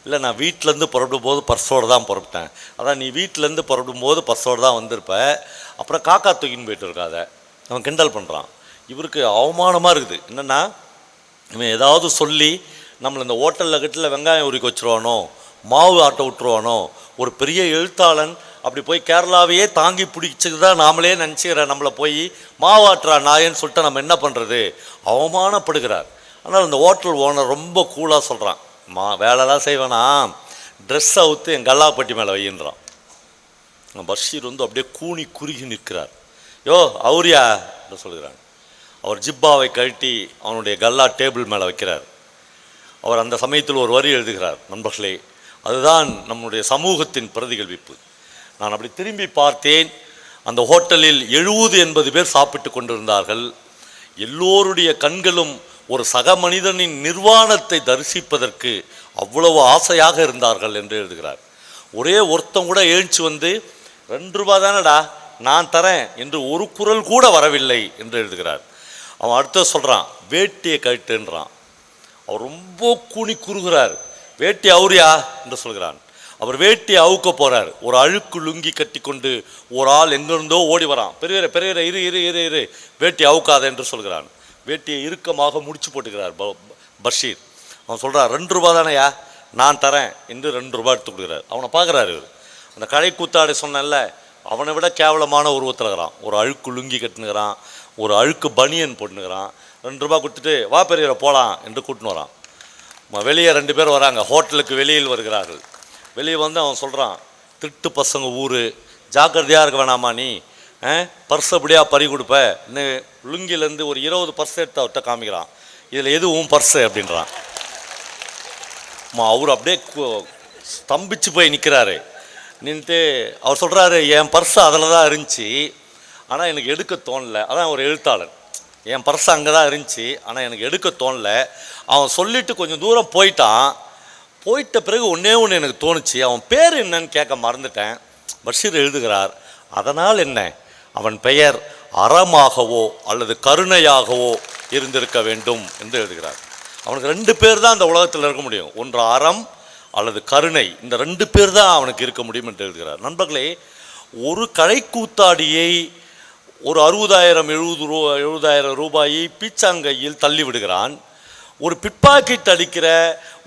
இல்லை, நான் வீட்டிலேருந்து புறப்படும் போது பர்ஸோடு தான் புறப்பட்டேன். அதான் நீ வீட்டிலேருந்து புறப்படும் போது பர்ஸோடு தான் வந்திருப்ப, அப்புறம் காக்கா தூக்கின்னு போயிட்டு இருக்காத. அவன் கிண்டல் பண்ணுறான். இவருக்கு அவமானமாக இருக்குது. என்னென்னா, இவன் ஏதாவது சொல்லி நம்மளை இந்த ஹோட்டலில் கிட்டல வெங்காயம் உரிக்க வச்சுருவானோ, மாவு ஆட்ட விட்டுருவானோ. ஒரு பெரிய எழுத்தாளன் அப்படி போய் கேரளாவையே தாங்கி பிடிச்சது தான் நாமளே நினச்சிக்கிற நம்மளை போய் மாவாட்டுறா நாயன்னு சொல்லிட்டு நம்ம என்ன பண்ணுறது, அவமானப்படுகிறார். ஆனால் இந்த ஹோட்டல் ஓனர் ரொம்ப கூலாக சொல்கிறான், வேலைலாம் செய்வேனா, ட்ரெஸ் அவுத்து என் கல்லாப்பட்டி மேலே வையின்றான். பஷீர் அப்படியே கூனி குறுகி நிற்கிறார். யோ அவரியா என்று சொல்கிறான். அவர் ஜிப்பாவை கழட்டி அவனுடைய கல்லா டேபிள் மேலே வைக்கிறார். அவர் அந்த சமயத்தில் ஒரு வரி எழுதுகிறார். நண்பர்களே, அதுதான் நம்முடைய சமூகத்தின் பிரதிகல்விப்பு. நான் அப்படி திரும்பி பார்த்தேன். அந்த ஹோட்டலில் 70-80 பேர் சாப்பிட்டு கொண்டிருந்தார்கள். எல்லோருடைய கண்களும் ஒரு சக மனிதனின் நிர்வாணத்தை தரிசிப்பதற்கு அவ்வளவு ஆசையாக இருந்தார்கள் என்று எழுதுகிறார். ஒரே ஒருத்தன் கூட எழுச்சி 2 ரூபா தானடா நான் தரேன் என்று ஒரு குரல் கூட வரவில்லை என்று எழுதுகிறார். அவன் அடுத்த சொல்கிறான், வேட்டியை கட்டுன்றான். அவர் ரொம்ப கூனி குறுகிறார். வேட்டி அவுரியா என்று சொல்கிறான். அவர் வேட்டியை அவுக்க போகிறார். ஒரு அழுக்கு லுங்கி கட்டி கொண்டு ஒரு ஆள் எங்கிருந்தோ ஓடி வரான். பெரியவரை இரு இரு இரு இரு வேட்டி அவுக்காத என்று சொல்கிறான். வேட்டியை இறுக்கமாக முடிச்சு போட்டுக்கிறார் பஷீர். அவன் சொல்கிறான், 2 ரூபா தானேயா நான் தரேன் என்று 2 ரூபா எடுத்து கொடுக்குறார். அவனை பார்க்குறாரு. இவர் அந்த கடை கூத்தாடி சொன்னல, அவனை விட கேவலமான உருவத்தில் இருக்கிறான். ஒரு அழுக்கு லுங்கி கட்டுனுக்கிறான், ஒரு அழுக்கு பனியன் போட்டுனுக்கிறான். 2 ரூபா கொடுத்துட்டு வா பெரியவரை போகலாம் என்று கூட்டின்னு வரான். வெளியே 2 பேர் வராங்க, ஹோட்டலுக்கு வெளியில் வருகிறார்கள். வெளியே அவன் சொல்கிறான், திட்டு பசங்க ஊர், ஜாக்கிரதையாக இருக்க வேணாமா நீ, பர்ஸ் அப்படியா பறி கொடுப்ப, இன்னும் லுங்கிலேருந்து ஒரு 20 பர்ஸ் எடுத்து அவர்கிட்ட காமிக்கிறான். இதில் எது உன் பர்ஸு அப்படின்றான். அவர் அப்படியே ஸ்தம்பிச்சு போய் நிற்கிறாரு. நின்றுட்டு அவர் சொல்கிறாரு, என் பர்ஸு அதில் தான் இருந்துச்சு, ஆனால் எனக்கு எடுக்க தோணலை. அதான் ஒரு எழுத்தாளர், என் பர்ஸ் அங்கே தான் இருந்துச்சு, ஆனால் எனக்கு எடுக்க தோணலை. அவன் சொல்லிவிட்டு கொஞ்சம் தூரம் போயிட்டான். போயிட்ட பிறகு ஒன்றே ஒன்று எனக்கு தோணுச்சு, அவன் பேர் என்னன்னு கேட்க மறந்துட்டேன். பஷீர் எழுதுகிறார், அதனால் என்ன, அவன் பெயர் அறமாகவோ அல்லது கருணையாகவோ இருந்திருக்க வேண்டும் என்று எழுதுகிறார். அவனுக்கு 2 பேர் தான் அந்த உலகத்தில் இருக்க முடியும், ஒன்று அறம் அல்லது கருணை. இந்த 2 பேர் தான் அவனுக்கு இருக்க முடியும் என்று எழுதுகிறார். நண்பர்களே, ஒரு கடைக்கூத்தாடியை ஒரு 60,000 ரூபாயை பீச்சாங்கையில் தள்ளி விடுகிறான். ஒரு பிட்பாக்கெட் அடிக்கிற,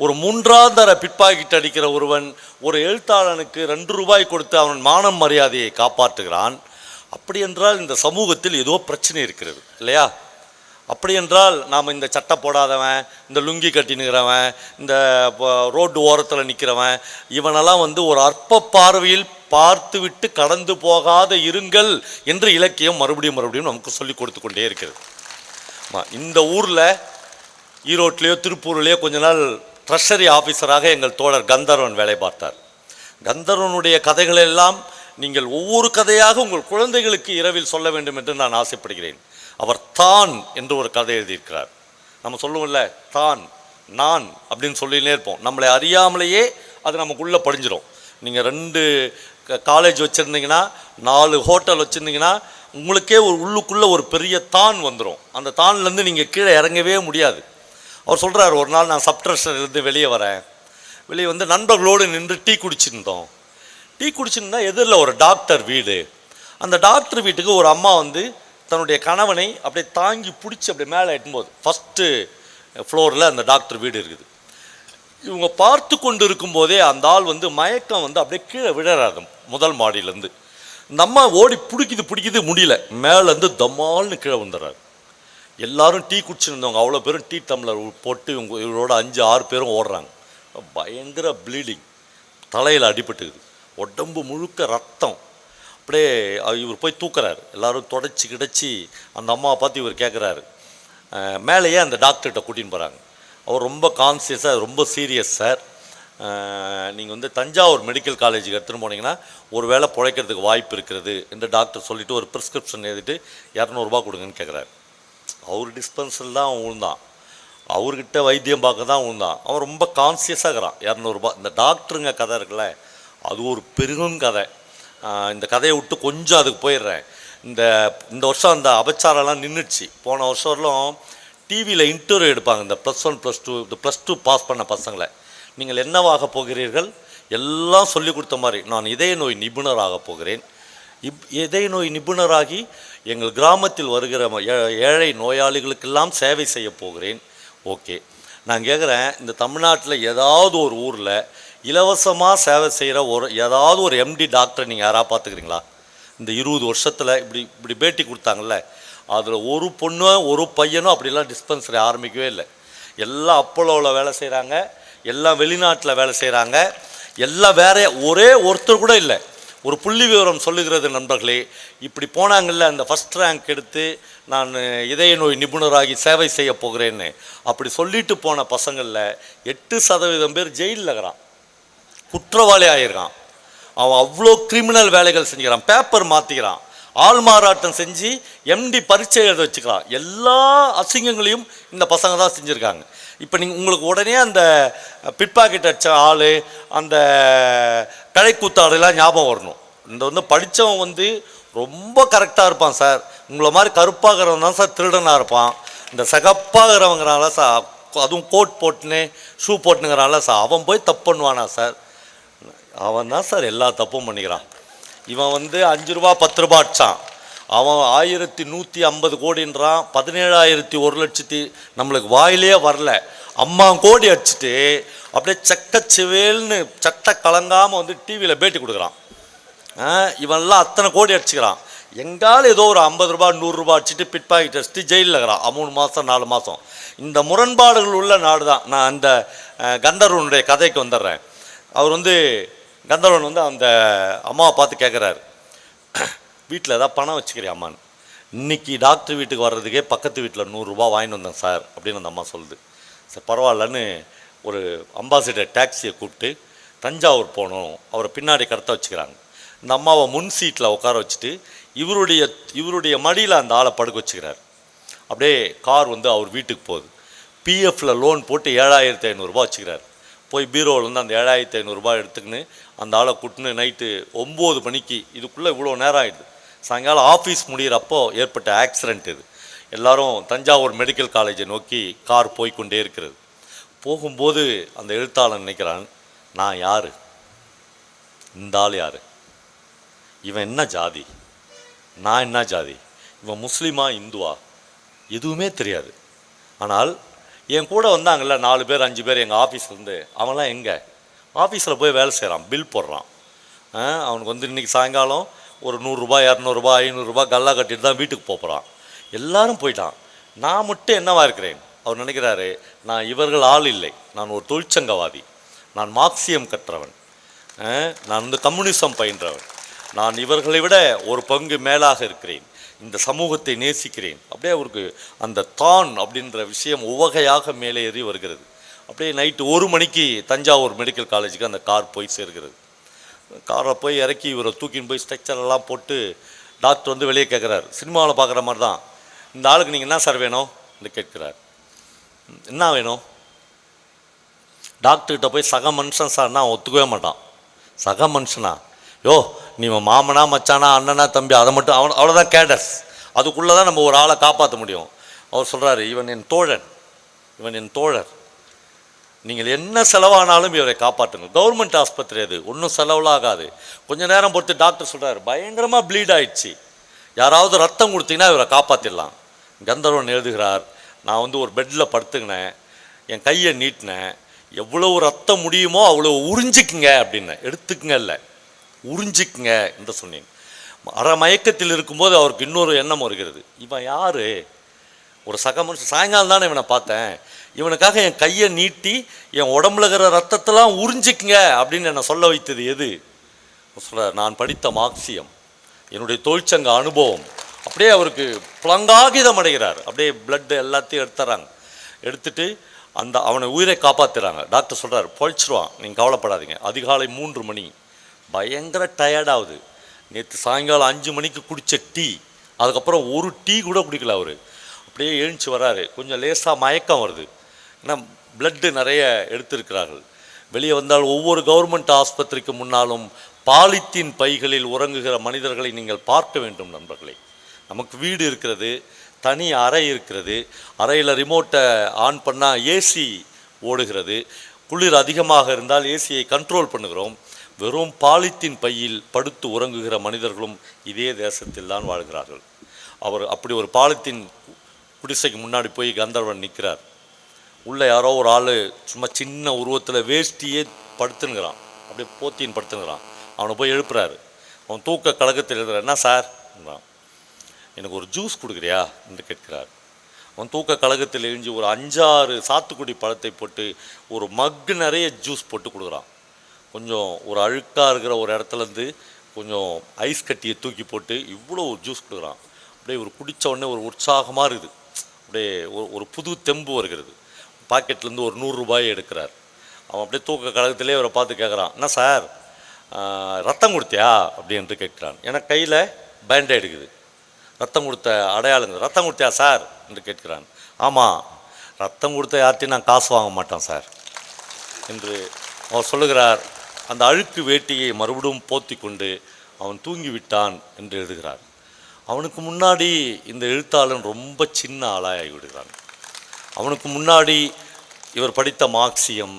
ஒரு 3ஆம் தர பிட்பாக்கெட் அடிக்கிற ஒருவன் ஒரு எழுத்தாளனுக்கு 2 ரூபாய் கொடுத்து அவன் மானம் மரியாதையை காப்பாற்றுகிறான். அப்படி என்றால் இந்த சமூகத்தில் ஏதோ பிரச்சனை இருக்கிறது இல்லையா? அப்படி என்றால் நாம் இந்த சட்டை போடாதவன், இந்த லுங்கி கட்டி நிற்கிறவன், இந்த ரோட்டு ஓரத்தில் நிற்கிறவன், இவனெல்லாம் ஒரு அற்ப பார்வையில் பார்த்துவிட்டு கடந்து போகாத இருங்கள் என்று இலக்கியம் மறுபடியும் நமக்கு சொல்லி கொடுத்து கொண்டே இருக்கிறது. இந்த ஊரில் ஈரோட்லேயோ திருப்பூர்லேயோ கொஞ்ச நாள் ட்ரெஷரி ஆஃபீஸராக எங்கள் தோழர் கந்தர்வன் வேலை பார்த்தார். கந்தர்வனுடைய கதைகளெல்லாம் நீங்கள் ஒவ்வொரு கதையாக உங்கள் குழந்தைகளுக்கு இரவில் சொல்ல வேண்டும் என்று நான் ஆசைப்படுகிறேன். அவர் தான் என்று ஒரு கதை எழுதியிருக்கிறார். நம்ம சொல்லுவோம்ல, தான் நான் அப்படின்னு சொல்லினே இருப்போம். நம்மளை அறியாமலேயே அது நமக்குள்ளே படிஞ்சிடும். நீங்கள் 2 காலேஜ் வச்சுருந்தீங்கன்னா, 4 ஹோட்டல் வச்சுருந்தீங்கன்னா, உங்களுக்கே உள்ளுக்குள்ளே ஒரு பெரிய தான் வந்துடும். அந்த தான்லேருந்து நீங்கள் கீழே இறங்கவே முடியாது. அவர் சொல்கிறார், ஒரு நாள் நான் சப்ட்ரெஷன்லேருந்து வெளியே வரேன். வெளியே வந்து நண்பர்களோடு நின்று டீ குடிச்சிருந்தோம். டீ குடிச்சிருந்தா எதிரில் ஒரு டாக்டர் வீடு. அந்த டாக்டர் வீட்டுக்கு ஒரு அம்மா தன்னுடைய கணவனை அப்படியே தாங்கி பிடிச்சி அப்படியே மேலே எட்டும்போது, ஃபஸ்ட்டு ஃப்ளோரில் அந்த டாக்டர் வீடு இருக்குது. இவங்க பார்த்து கொண்டு இருக்கும்போதே அந்த ஆள் மயக்கம் அப்படியே கீழே விழறாரு முதல் மாடியிலேருந்து. இந்த அம்மா ஓடி பிடிக்குது முடியல, மேலேருந்து தம்மால்னு கீழே வந்துடுறாரு. எல்லாரும் டீ குடிச்சுருந்தவங்க அவ்வளோ பேரும் டீ டம்ளர் போட்டு இவரோட 5-6 பேரும் ஓடுறாங்க. பயங்கர ப்ளீடிங், தலையில் அடிபட்டுக்குது, உடம்பு முழுக்க ரத்தம். அப்படியே இவர் போய் தூக்குறாரு. எல்லோரும் தொடச்சி கிடச்சி அந்த அம்மாவை பார்த்து இவர் கேட்குறாரு. மேலேயே அந்த டாக்டர்கிட்ட கூட்டின்னு போகிறாங்க. அவர் ரொம்ப கான்சியஸாக, ரொம்ப சீரியஸ் சார், நீங்கள் தஞ்சாவூர் மெடிக்கல் காலேஜுக்கு எடுத்துகிட்டு போனீங்கன்னா ஒரு வேளை பிழைக்கிறதுக்கு வாய்ப்பு இருக்கிறது என்று டாக்டர் சொல்லிவிட்டு ஒரு ப்ரிஸ்கிரிப்ஷன் எழுதிட்டு 200 ரூபா கொடுங்கன்னு கேட்குறாரு. அவர் டிஸ்பென்சரில் தான் விழுந்தான், அவர்கிட்ட வைத்தியம் பார்க்க தான் விழுந்தான். அவன் ரொம்ப கான்சியஸாக இருக்கிறான். 200 ரூபா. இந்த டாக்டருங்க கதை இருக்குல்ல, அது ஒரு பெரும் கதை. இந்த கதையை விட்டு கொஞ்சம் அதுக்கு போயிடுறேன். இந்த வருஷம் அந்த அபச்சாரம்லாம் நின்றுச்சு. போன வருஷம் வரலும் டிவியில் இன்டர்வியூ எடுப்பாங்க. இந்த +1 +2 இந்த +2 பாஸ் பண்ண பசங்களை, நீங்கள் என்னவாக போகிறீர்கள் எல்லாம் சொல்லி கொடுத்த மாதிரி, நான் இதய நோய் நிபுணராக போகிறேன். இதய நோய் நிபுணராகி எங்கள் கிராமத்தில் வருகிற ஏழை நோயாளிகளுக்கெல்லாம் சேவை செய்ய போகிறேன். ஓகே, நான் கேட்குறேன், இந்த தமிழ்நாட்டில் ஏதாவது ஒரு ஊரில் இலவசமாக சேவை செய்கிற ஏதாவது ஒரு எம்டி டாக்டரை நீங்கள் யாராவது பார்த்துக்கிறீங்களா? இந்த 20 வருஷத்தில் இப்படி பேட்டி கொடுத்தாங்கல்ல, அதில் ஒரு பொண்ணோ ஒரு பையனோ அப்படிலாம் டிஸ்பென்சரி ஆரம்பிக்கவே இல்லை. எல்லாம் அப்போலோவில் வேலை செய்கிறாங்க, எல்லாம் வெளிநாட்டில் வேலை செய்கிறாங்க, எல்லாம் ஒரே ஒருத்தர் கூட இல்லை. ஒரு புள்ளி விவரம் சொல்லுகிறது நண்பர்களே, இப்படி போனாங்கல்ல, அந்த ஃபஸ்ட் ரேங்க் எடுத்து நான் இதய நோய் நிபுணராகி சேவை செய்ய போகிறேன்னு அப்படி சொல்லிட்டு போன பசங்களில் 8% பேர் ஜெயிலில் இருக்கிறான், குற்றவாளி ஆகியிருக்கான். அவன் அவ்வளோ கிரிமினல் வேலைகள் செஞ்சுக்கிறான், பேப்பர் மாற்றிக்கிறான், ஆள் மாறாட்டம் செஞ்சு எம்டி பரீட்சை எழுத வச்சுக்கிறான். எல்லா அசிங்கங்களையும் இந்த பசங்க தான் செஞ்சுருக்காங்க. இப்போ உங்களுக்கு உடனே அந்த பிட்பாக்கெட் அடித்த ஆள், அந்த கடைக்கூத்தாடெல்லாம் ஞாபகம் வரணும். இந்த படித்தவன் ரொம்ப கரெக்டாக இருப்பான் சார், உங்களை மாதிரி கருப்பாகிறவன் தான் சார் திருடனாக இருப்பான். இந்த சகப்பாகிறவங்கிறால சார், அதுவும் கோட் போட்டுன்னு ஷூ போட்டுனுங்கிறால சார், அவன் போய் தப்பு பண்ணுவானா சார்? அவன் தான் சார் எல்லா தப்பும் பண்ணிக்கிறான். இவன் 5 ரூபா 10 ரூபா அடிச்சான், அவன் 1150 கோடின்றான். 17,01,00,000 நம்மளுக்கு வாயிலே வரல, 50 கோடி அடிச்சுட்டு அப்படியே செக்கச்சிவேல்னு சட்டை கலங்காமல் டிவியில் பேட்டி கொடுக்குறான். இவன்லாம் அத்தனை கோடி அடிச்சுக்கிறான். எங்காலும் ஏதோ ஒரு 50 ரூபா 100 ரூபா அடிச்சுட்டு பிட்பாக்கெட் அடிச்சுட்டு ஜெயிலில் இருக்கிறான் 3 மாதம் 4 மாதம். இந்த முரண்பாடுகள் உள்ள நாடு தான். நான் அந்த கந்தர்வனுடைய கதைக்கு வந்துடுறேன். அவர் கந்தர்வன் அந்த அம்மாவை பார்த்து கேட்குறாரு, வீட்டில் ஏதாவது பணம் வச்சுக்கிறியா அம்மான்னு. இன்னைக்கு டாக்டர் வீட்டுக்கு வர்றதுக்கே பக்கத்து வீட்டில் 100 ரூபாய் வாங்கிட்டு வந்தேன் சார் அப்படின்னு அந்த அம்மா சொல்லுது. சார் பரவாயில்லன்னு ஒரு அம்பாசிடர் டாக்ஸியை கூப்பிட்டு தஞ்சாவூர் போகணும், அவரை பின்னாடி கடத்த வச்சுக்கிறாங்க. இந்த அம்மாவை முன் சீட்டில் உட்கார வச்சுட்டு இவருடைய மடியில் அந்த ஆளை படுக்க வச்சுக்கிறார். அப்படியே கார் வந்து அவர் வீட்டுக்கு போகுது. பிஎஃப்ல லோன் போட்டு 7500 வச்சுக்கிறார். போய் பீரோவிலேருந்து அந்த 7500 எடுத்துக்கின்னு அந்த ஆளை கூட்டின்னு நைட்டு 9 மணிக்கு, இதுக்குள்ளே இவ்வளோ நேரம் ஆகிடுது, சாயங்காலம் ஆஃபீஸ் முடிகிறப்போ ஏற்பட்ட ஆக்சிடெண்ட் இது. எல்லாரும் தஞ்சாவூர் மெடிக்கல் காலேஜை நோக்கி கார் போய்கொண்டே இருக்கிறது. போகும்போது அந்த எழுத்தாளன் நினைக்கிறான், நான் யார், இந்த ஆள் யார், இவன் என்ன ஜாதி, நான் என்ன ஜாதி, இவன் முஸ்லீமா இந்துவா, எதுவுமே தெரியாது. ஆனால் என் கூட வந்தாங்கல்ல 4 பேர் 5 பேர் எங்கள் ஆஃபீஸ்லேருந்து, அவன்லாம் எங்கே, ஆஃபீஸில் போய் வேலை செய்கிறான், பில் போடுறான். அவனுக்கு வந்து இன்றைக்கி சாயங்காலம் ஒரு 100 ரூபாய் 200 ரூபாய் 500 ரூபாய் கல்லா கட்டிட்டு தான் வீட்டுக்கு போகிறான். எல்லாரும் போயிட்டான், நான் மட்டும் என்னவா இருக்கிறேன். அவர் நினைக்கிறாரு, நான் இவர்கள் ஆள் இல்லை, நான் ஒரு தொழிற்சங்கவாதி, நான் மார்க்சியம் கற்றவன், நான் வந்து கம்யூனிசம் பயின்றவன், நான் இவர்களை விட ஒரு பங்கு மேலாக இருக்கிறேன், இந்த சமூகத்தை நேசிக்கிறேன். அப்படியே அவருக்கு அந்த தான் அப்படின்ற விஷயம் உவகையாக மேலே ஏறி வருகிறது. அப்படியே நைட்டு 1 மணிக்கு தஞ்சாவூர் மெடிக்கல் காலேஜுக்கு அந்த கார் போய் சேர்கிறது. காரில் போய் இறக்கி இவரை தூக்கின்னு போய் ஸ்ட்ரக்சரெல்லாம் போட்டு டாக்டர் வந்து வெளியே கேட்குறாரு. சினிமாவில் பார்க்குற மாதிரி தான், இந்த ஆளுக்கு நீங்கள் என்ன சார் வேணும் என்று கேட்குறார். என்ன வேணும், டாக்டர்கிட்ட போய் சக மனுஷன் சார்னா அவன் ஒத்துக்கவே மாட்டான். சக மனுஷனா, யோ நீ மாமனா மச்சானா அண்ணனா தம்பி அதை மட்டும் அவன் அவ்வளோதான் கேடர்ஸ், அதுக்குள்ளே தான் நம்ம ஒரு ஆளை காப்பாற்ற முடியும். அவர் சொல்கிறாரு, இவன் என் தோழன், இவன் என் தோழர், நீங்கள் என்ன செலவானாலும் இவரை காப்பாற்றுங்க. கவர்மெண்ட் ஆஸ்பத்திரி அது, ஒன்றும் செலவுலாம் ஆகாது. கொஞ்சம் நேரம் பொறுத்து டாக்டர் சொல்கிறார், பயங்கரமாக ப்ளீட் ஆயிடுச்சு, யாராவது ரத்தம் கொடுத்தீங்கன்னா இவரை காப்பாற்றிடலாம். கந்தர்வன் எழுதுகிறார், நான் வந்து ஒரு பெட்டில் படுத்துக்கினேன், என் கையை நீட்டினேன், எவ்வளவு ரத்தம் முடியுமோ அவ்வளோ உறிஞ்சிக்குங்க அப்படின்னு, எடுத்துக்குங்க இல்லை உறிஞ்சிக்குங்க என்று சொன்னேன். அரை மயக்கத்தில் இருக்கும்போது அவருக்கு இன்னொரு எண்ணம் வருகிறது, இவன் யார், ஒரு சக மனுஷன், சாயங்காலம் தானே இவனை பார்த்தேன், இவனுக்காக என் கையை நீட்டி என் உடம்புல இருக்கிற ரத்தத்தெல்லாம் உறிஞ்சிக்குங்க அப்படின்னு என்னை சொல்ல வைத்தது எது சொல்கிறார், நான் படித்த மார்க்சியம், என்னுடைய தொழிற்சங்க அனுபவம். அப்படியே அவருக்கு புலங்காகிதம் அடைகிறார். அப்படியே பிளட்டு எல்லாத்தையும் எடுத்துறாங்க. எடுத்துட்டு அந்த அவனை உயிரை காப்பாற்றுறாங்க. டாக்டர் சொல்கிறார், பொழைச்சிருவான், நீங்கள் கவலைப்படாதீங்க. அதிகாலை 3 மணி, பயங்கர டயர்டாகுது. நேற்று சாயங்காலம் 5 மணிக்கு குடித்த டீ, அதுக்கப்புறம் ஒரு டீ கூட குடிக்கல அவர். அப்படியே எழுந்துச்சி வராரு, கொஞ்சம் லேசாக மயக்கம் வருது, ஏன்னா பிளட்டு நிறைய எடுத்திருக்கிறார்கள். வெளியே வந்தால் ஒவ்வொரு கவர்மெண்ட் ஆஸ்பத்திரிக்கு முன்னாலும் பாலித்தீன் பைகளில் உறங்குகிற மனிதர்களை நீங்கள் பார்க்க வேண்டும் நண்பர்களே. நமக்கு வீடு இருக்கிறது, தனி அறை இருக்கிறது, அறையில் ரிமோட்டை ஆன் பண்ணால் ஏசி ஓடுகிறது, குளிர் அதிகமாக இருந்தால் ஏசியை கண்ட்ரோல் பண்ணுகிறோம். வெறும் பாலித்தீன் பையில் படுத்து உறங்குகிற மனிதர்களும் இதே தேசத்தில் தான் வாழ்கிறார்கள். அவர் அப்படி ஒரு பாலித்தீன் குடிசைக்கு முன்னாடி போய் கந்தர்வன் நிற்கிறார். உள்ளே யாரோ ஒரு ஆள் சும்மா சின்ன உருவத்தில் வேஷ்டியே படுத்துனுங்கிறான், அப்படியே போத்தின்னு படுத்துனுங்கிறான். அவனை போய் எழுப்புறாரு. அவன் தூக்க கழகத்தில் எழுதுறான், என்ன சார், எனக்கு ஒரு ஜூஸ் கொடுக்குறியா என்று கேட்கிறார். அவன் தூக்க கழகத்தில் எழுஞ்சி ஒரு 5-6 சாத்துக்குடி பழத்தை போட்டு ஒரு மக்கு நிறைய ஜூஸ் போட்டு கொடுக்குறான். கொஞ்சம் ஒரு அழுக்காக இருக்கிற ஒரு இடத்துலேருந்து கொஞ்சம் ஐஸ் கட்டியை தூக்கி போட்டு இவ்வளோ ஒரு ஜூஸ் கொடுக்குறான். அப்படியே ஒரு குடித்த உடனே ஒரு உற்சாகமாக இருக்குது, அப்படியே ஒரு புது தெம்பு வருகிறது. பாக்கெட்லேருந்து ஒரு 100 ரூபாயை எடுக்கிறார். அவன் அப்படியே தூக்க கழகத்திலே அவரை பார்த்து கேட்குறான், என்ன சார் ரத்தம் கொடுத்தியா அப்படின்ட்டு கேட்குறான். எனக்கு கையில் பேண்டேட் இருக்குது, ரத்தம் கொடுத்த அடையாளங்க, ரத்தம் கொடுத்தியா சார் என்று கேட்கிறான். ஆமாம், ரத்தம் கொடுத்த யார்ட்டையும் நான் காசு வாங்க மாட்டான் சார் என்று அவர் சொல்லுகிறார். அந்த அழுக்கு வேட்டியை மறுபடியும் போத்தி கொண்டு அவன் தூங்கி விட்டான் என்று எழுதுகிறார். அவனுக்கு முன்னாடி இந்த எழுத்தாளன் ரொம்ப சின்ன ஆளாகி விடுகிறான். அவனுக்கு முன்னாடி இவர் படித்த மார்க்சியம்,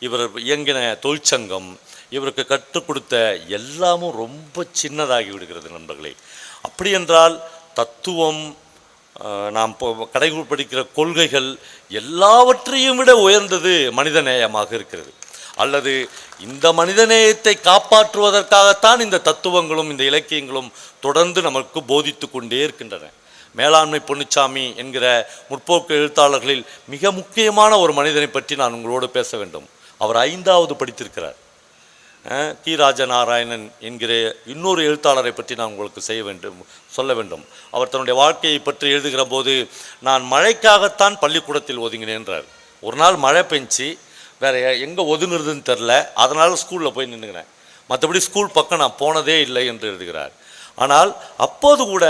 இவர் இயங்கின தொழிற்சங்கம், இவருக்கு கற்றுக் கொடுத்த எல்லாமும் ரொம்ப சின்னதாகி விடுகிறது நண்பர்களே. அப்படி என்றால் தத்துவம், நாம் கடைபிடிக்கிற கொள்கைகள் எல்லாவற்றையும் விட உயர்ந்தது மனிதநேயமாக இருக்கிறது. அல்லது இந்த மனிதநேயத்தை காப்பாற்றுவதற்காகத்தான் இந்த தத்துவங்களும் இந்த இலக்கியங்களும் தொடர்ந்து நமக்கு போதித்து கொண்டே இருக்கின்றன. மேலாண்மை பொன்னுச்சாமி என்கிற முற்போக்கு எழுத்தாளர்களில் மிக முக்கியமான ஒரு மனிதனை பற்றி நான் உங்களோடு பேச வேண்டும். அவர் 5வது படித்திருக்கிறார். கி ராஜநாராயணன் என்கிற இன்னொரு எழுத்தாளரை பற்றி நான் உங்களுக்கு சொல்ல வேண்டும். அவர் தன்னுடைய வாழ்க்கையை பற்றி எழுதுகிற போது, நான் மழைக்காகத்தான் பள்ளிக்கூடத்தில் ஒதுங்கினேன்றார். ஒரு நாள் மழை பெஞ்சு வேறு எங்கே ஒதுங்குறதுன்னு தெரில, அதனால் ஸ்கூலில் போய் நின்றுக்கிறேன், மற்றபடி ஸ்கூல் பக்கம் நான் போனதே இல்லை என்று எழுதுகிறார். ஆனால் அப்போது கூட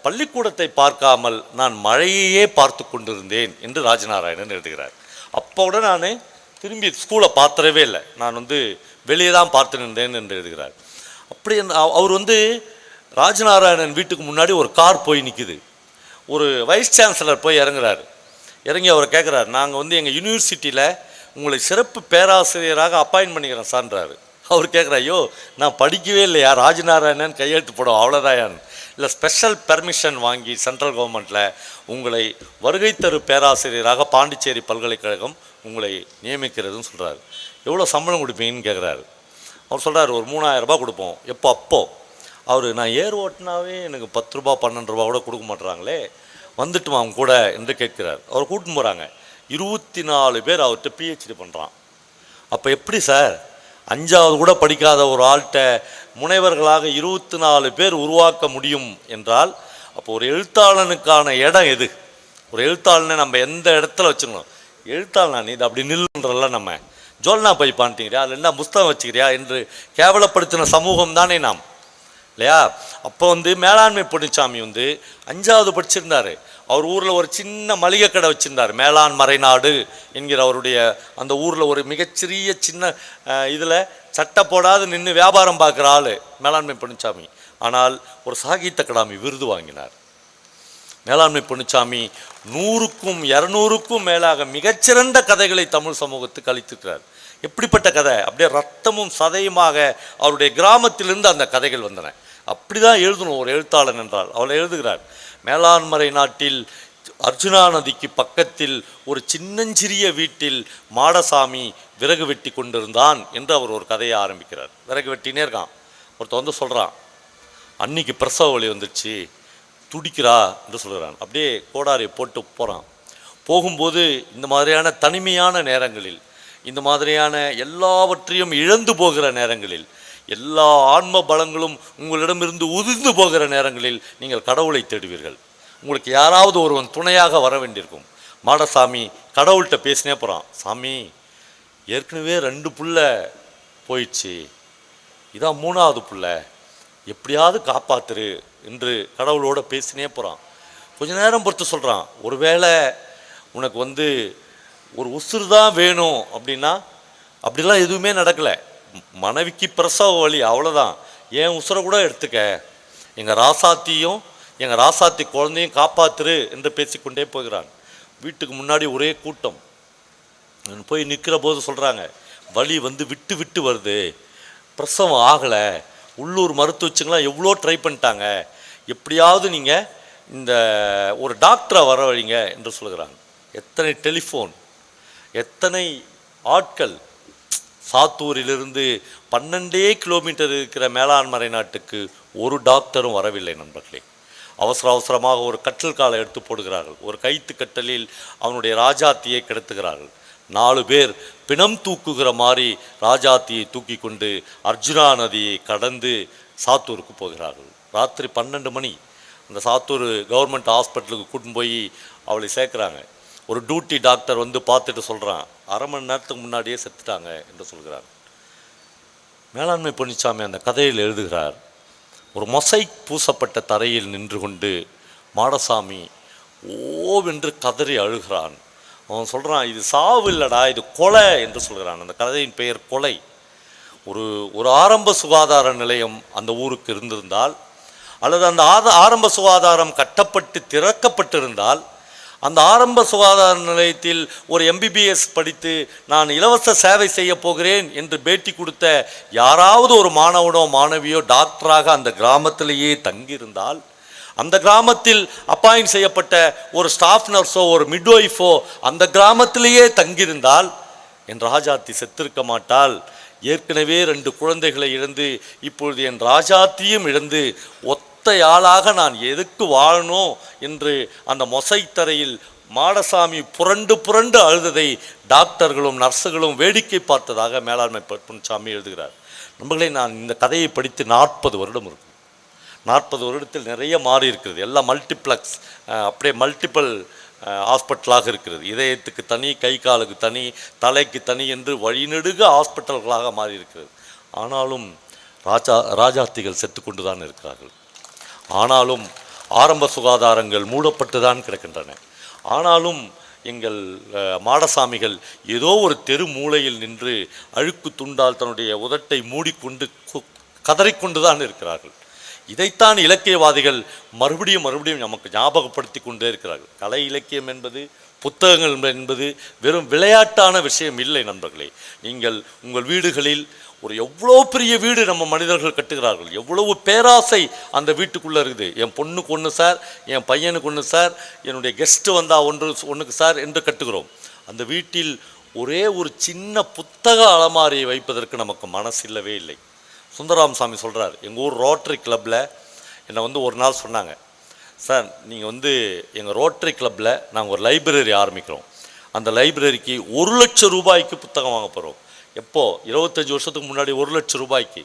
பள்ளிக்கூடத்தை பார்க்காமல் நான் மழையையே பார்த்து கொண்டிருந்தேன் என்று ராஜநாராயணன் எழுதுகிறார். அப்போ கூட நான் திரும்பி ஸ்கூலை பார்த்தரவே இல்லை, நான் வெளியே தான் பார்த்து நின்றேன் என்று எழுதுகிறார். அப்படி அவர் ராஜநாராயணன் வீட்டுக்கு முன்னாடி ஒரு கார் போய் நிற்குது. ஒரு வைஸ் சான்சலர் போய் இறங்குறாரு. இறங்கி அவர் கேட்குறாரு, நாங்கள் எங்கள் யூனிவர்சிட்டியில் உங்களை சிறப்பு பேராசிரியராக அப்பாயின்ட் பண்ணிக்கிறேன் சார்ன்றாரு. அவர் கேட்குறா, ஐயோ நான் படிக்கவே இல்லையா, ராஜநாராயணன் கையெழுத்து போடும் அவ்வளோதாயான், இல்லை ஸ்பெஷல் பெர்மிஷன் வாங்கி சென்ட்ரல் கவர்மெண்ட்டில் உங்களை வருகை தரு பேராசிரியராக பாண்டிச்சேரி பல்கலைக்கழகம் உங்களை நியமிக்கிறதுன்னு சொல்கிறாரு. எவ்வளோ சம்பளம் கொடுப்பீங்கன்னு கேட்குறாரு. அவர் சொல்கிறார், ஒரு 3000 ரூபாய் கொடுப்போம். அப்போது அவர், நான் ஏர் ஓட்டினாவே எனக்கு 10 ரூபா 12 ரூபா கூட கொடுக்க மாட்டுறாங்களே, வந்துட்டுமா அவங்க கூட என்று கேட்கிறார். அவர் கூட்டின்னு போகிறாங்க. 24 பேர் அவர்கிட்ட பிஹெச்டி பண்ணுறான். அப்போ எப்படி சார் 5வது கூட படிக்காத ஒரு ஆள்கிட்ட முனைவர்களாக 24 பேர் உருவாக்க முடியும் என்றால், அப்போ ஒரு எழுத்தாளனுக்கான இடம் எது? ஒரு எழுத்தாளனை நம்ம எந்த இடத்துல வச்சுக்கணும்? எழுத்தாளனா நீ இது அப்படி நில்லுன்றல, நம்ம ஜோல்னா போய் பாண்டிங்கிறியா, இல்லை என்ன புஸ்தகம் வச்சுக்கிறியா என்று கேவலப்படுத்தின சமூகம் தானே நாம், இல்லையா? அப்போ மேலாண்மை பொன்னிச்சாமி 5வது படிச்சிருந்தார். அவர் ஊரில் ஒரு சின்ன மளிகை கடை வச்சுருந்தார், மேலாண் மறைநாடு என்கிற அவருடைய அந்த ஊரில் ஒரு மிகச்சிறிய சின்ன இதில் சட்டை போடாது நின்று வியாபாரம் பார்க்குற ஆள் மேலாண்மை பொன்னிச்சாமி. ஆனால் ஒரு சாகித்ய அகாடமி விருது வாங்கினார். மேலாண்மை பொன்னிச்சாமி 100க்கும் 200க்கும் மேலாக மிகச்சிறந்த கதைகளை தமிழ் சமூகத்துக்கு அளித்திருக்கிறார். எப்படிப்பட்ட கதை? அப்படியே ரத்தமும் சதையுமாக அவருடைய கிராமத்திலிருந்து அந்த கதைகள் வந்தன. அப்படி தான் எழுதணும் ஒரு எழுத்தாளன் என்றால். அவளை எழுதுகிறார், மேலாண்மறை நாட்டில் அர்ஜுனா நதிக்கு பக்கத்தில் ஒரு சின்னஞ்சிறிய வீட்டில் மாடசாமி விறகு வெட்டி கொண்டிருந்தான் என்று அவர் ஒரு கதையை ஆரம்பிக்கிறார். விறகு வெட்டினே இருக்கான். ஒருத்தர் சொல்கிறான், அன்னைக்கு பிரசவ வலி வந்துடுச்சு, துடிக்கிறா என்று சொல்கிறான். அப்படியே கோடாரியை போட்டு போகிறான். போகும்போது இந்த மாதிரியான தனிமையான நேரங்களில், இந்த மாதிரியான எல்லாவற்றையும் இழந்து போகிற நேரங்களில், எல்லா ஆன்ம பலங்களும் உங்களிடமிருந்து உதிர்ந்து போகிற நேரங்களில் நீங்கள் கடவுளை தேடுவீர்கள். உங்களுக்கு யாராவது ஒருவன் துணையாக வர வேண்டியிருக்கும். மாடசாமி கடவுள்கிட்ட பேசினே போகிறான், சாமி ஏற்கனவே 2 புள்ள போயிடுச்சு, இதான் 3வது புள்ள, எப்படியாவது காப்பாத்துரு என்று கடவுளோட பேசினே போகிறான். கொஞ்ச நேரம் பொறுத்து சொல்கிறான், ஒருவேளை உனக்கு ஒரு உசுறு தான் வேணும் அப்படின்னா, அப்படிலாம் எதுவுமே நடக்கலை, மனைவிக்கு பிரசவ வலி அவ்வளோதான், என் உசுரை கூட எடுத்துக்க, எங்கள் ராசாத்தியும் எங்கள் ராசாத்தி குழந்தையும் காப்பாத்துரு என்று பேசிக்கொண்டே போகிறான். வீட்டுக்கு முன்னாடி ஒரே கூட்டம். போய் நிற்கிற போது சொல்கிறாங்க, வலி விட்டு விட்டு வருது, பிரசவம் ஆகலை, உள்ளூர் மருத்துவச்சுங்களாம் எவ்வளோ ட்ரை பண்ணிட்டாங்க, எப்படியாவது நீங்கள் இந்த ஒரு டாக்டரை வர வழிங்க என்று சொல்கிறாங்க. எத்தனை டெலிஃபோன், எத்தனை ஆட்கள். சாத்தூரிலிருந்து 12 கிலோமீட்டர் இருக்கிற மேலாண்மறை நாட்டுக்கு ஒரு டாக்டரும் வரவில்லை நண்பர்களே. அவசரமாக ஒரு கற்றல் காலை எடுத்து போடுகிறார்கள். ஒரு கைத்து கட்டலில் அவனுடைய ராஜாத்தியை கிடத்துகிறார்கள். 4 பேர் பிணம் தூக்குகிற மாதிரி ராஜாத்தியை தூக்கி கொண்டு அர்ஜுனா நதியை கடந்து சாத்தூருக்கு போகிறார்கள். ராத்திரி 12 மணி. அந்த சாத்தூர் கவர்மெண்ட் ஹாஸ்பிட்டலுக்கு கூட்டின்னு போய் அவளை சேர்க்குறாங்க. ஒரு டியூட்டி டாக்டர் பார்த்துட்டு சொல்கிறான், 1/2 மணி நேரத்துக்கு முன்னாடியே செத்துட்டாங்க என்று சொல்கிறார். மேலாண்மை பொன்னிச்சாமி அந்த கதையில் எழுதுகிறார், ஒரு மொசைக் பூசப்பட்ட தரையில் நின்று கொண்டு மாடசாமி ஓவென்று கதறி அழுகிறான். அவன் சொல்கிறான், இது சாவு இல்லைடா, இது கொலை என்று சொல்கிறான். அந்த கதையின் பெயர் கொலை. ஒரு ஆரம்ப சுகாதார நிலையம் அந்த ஊருக்கு இருந்திருந்தால், அல்லது அந்த ஆரம்ப சுகாதாரம் கட்டப்பட்டு திறக்கப்பட்டிருந்தால், அந்த ஆரம்ப சுகாதார நிலையத்தில் ஒரு MBBS படித்து நான் இலவச சேவை செய்ய போகிறேன் என்று பேட்டி கொடுத்த யாராவது ஒரு மாணவனோ மாணவியோ டாக்டராக அந்த கிராமத்திலேயே தங்கியிருந்தால், அந்த கிராமத்தில் அப்பாயிண்ட் செய்யப்பட்ட ஒரு ஸ்டாஃப் நர்ஸோ ஒரு மிட்வைஃபோ அந்த கிராமத்திலேயே தங்கியிருந்தால் என் ராஜாத்தி செத்திருக்க மாட்டால். ஏற்கனவே 2 குழந்தைகளை இழந்து இப்பொழுது என் ராஜாத்தியும் இழந்து ஆளாக நான் எதுக்கு வாழணும் என்று அந்த மொசைத்தரையில் மாடசாமி புரண்டு அழுததை டாக்டர்களும் நர்ஸுகளும் வேடிக்கை பார்த்ததாக மேலாண்மை பொன்னிச்சாமி எழுதுகிறார். நண்பர்களே, நான் இந்த கதையை படித்து 40 வருடம் இருக்கும். 40 வருடத்தில் நிறைய மாறி இருக்கிறது. எல்லாம் மல்டிப்ளெக்ஸ், அப்படியே மல்டிபிள் ஹாஸ்பிட்டலாக இருக்கிறது. இதயத்துக்கு தனி, கை காலுக்கு தனி, தலைக்கு தனி என்று வழிநெடுக ஹாஸ்பிட்டல்களாக மாறி இருக்கிறது. ஆனாலும் ராஜாத்திகள் செத்து கொண்டு தான் இருக்கிறார்கள். ஆனாலும் ஆரம்ப சுகாதாரங்கள் மூடப்பட்டு தான் கிடக்கின்றன. ஆனாலும் எங்கள் மாடசாமிகள் ஏதோ ஒரு தெரு மூலையில் நின்று அழுக்கு துண்டால் தன்னுடைய உதட்டை மூடிக்கொண்டு கதறிக்கொண்டு தான் இருக்கிறார்கள். இதைத்தான் இலக்கியவாதிகள் மறுபடியும் நமக்கு ஞாபகப்படுத்தி கொண்டே இருக்கிறார்கள். கலை இலக்கியம் என்பது, புத்தகங்கள் என்பது வெறும் விளையாட்டான விஷயம் இல்லை நண்பர்களே. நீங்கள் உங்கள் வீடுகளில் ஒரு எவ்வளோ பெரிய வீடு நம்ம மனிதர்கள் கட்டுகிறார்கள், எவ்வளவு பேராசை அந்த வீட்டுக்குள்ளே இருக்குது. என் பொண்ணுக்கு ஒன்று சார், என் பையனுக்கு ஒன்று சார், என்னுடைய கெஸ்ட்டு வந்தால் ஒன்றுக்கு சார் என்று கட்டுகிறோம். அந்த வீட்டில் ஒரே ஒரு சின்ன புத்தக அலமாரியை வைப்பதற்கு நமக்கு மனசு இல்லவே இல்லை. சுந்தரராம் சாமி சொல்கிறார், எங்கள் ஊர் ரோட்டரி கிளப்பில் என்னை ஒரு நாள் சொன்னாங்க, சார் நீங்கள் எங்கள் ரோட்டரி கிளப்பில் நாங்கள் ஒரு லைப்ரரி ஆரம்பிக்கிறோம். அந்த லைப்ரரிக்கு 1 லட்சம் ரூபாய்க்கு புத்தகம் வாங்க போகிறோம். எப்போது? 25 வருஷத்துக்கு முன்னாடி 1 லட்சம் ரூபாய்க்கு.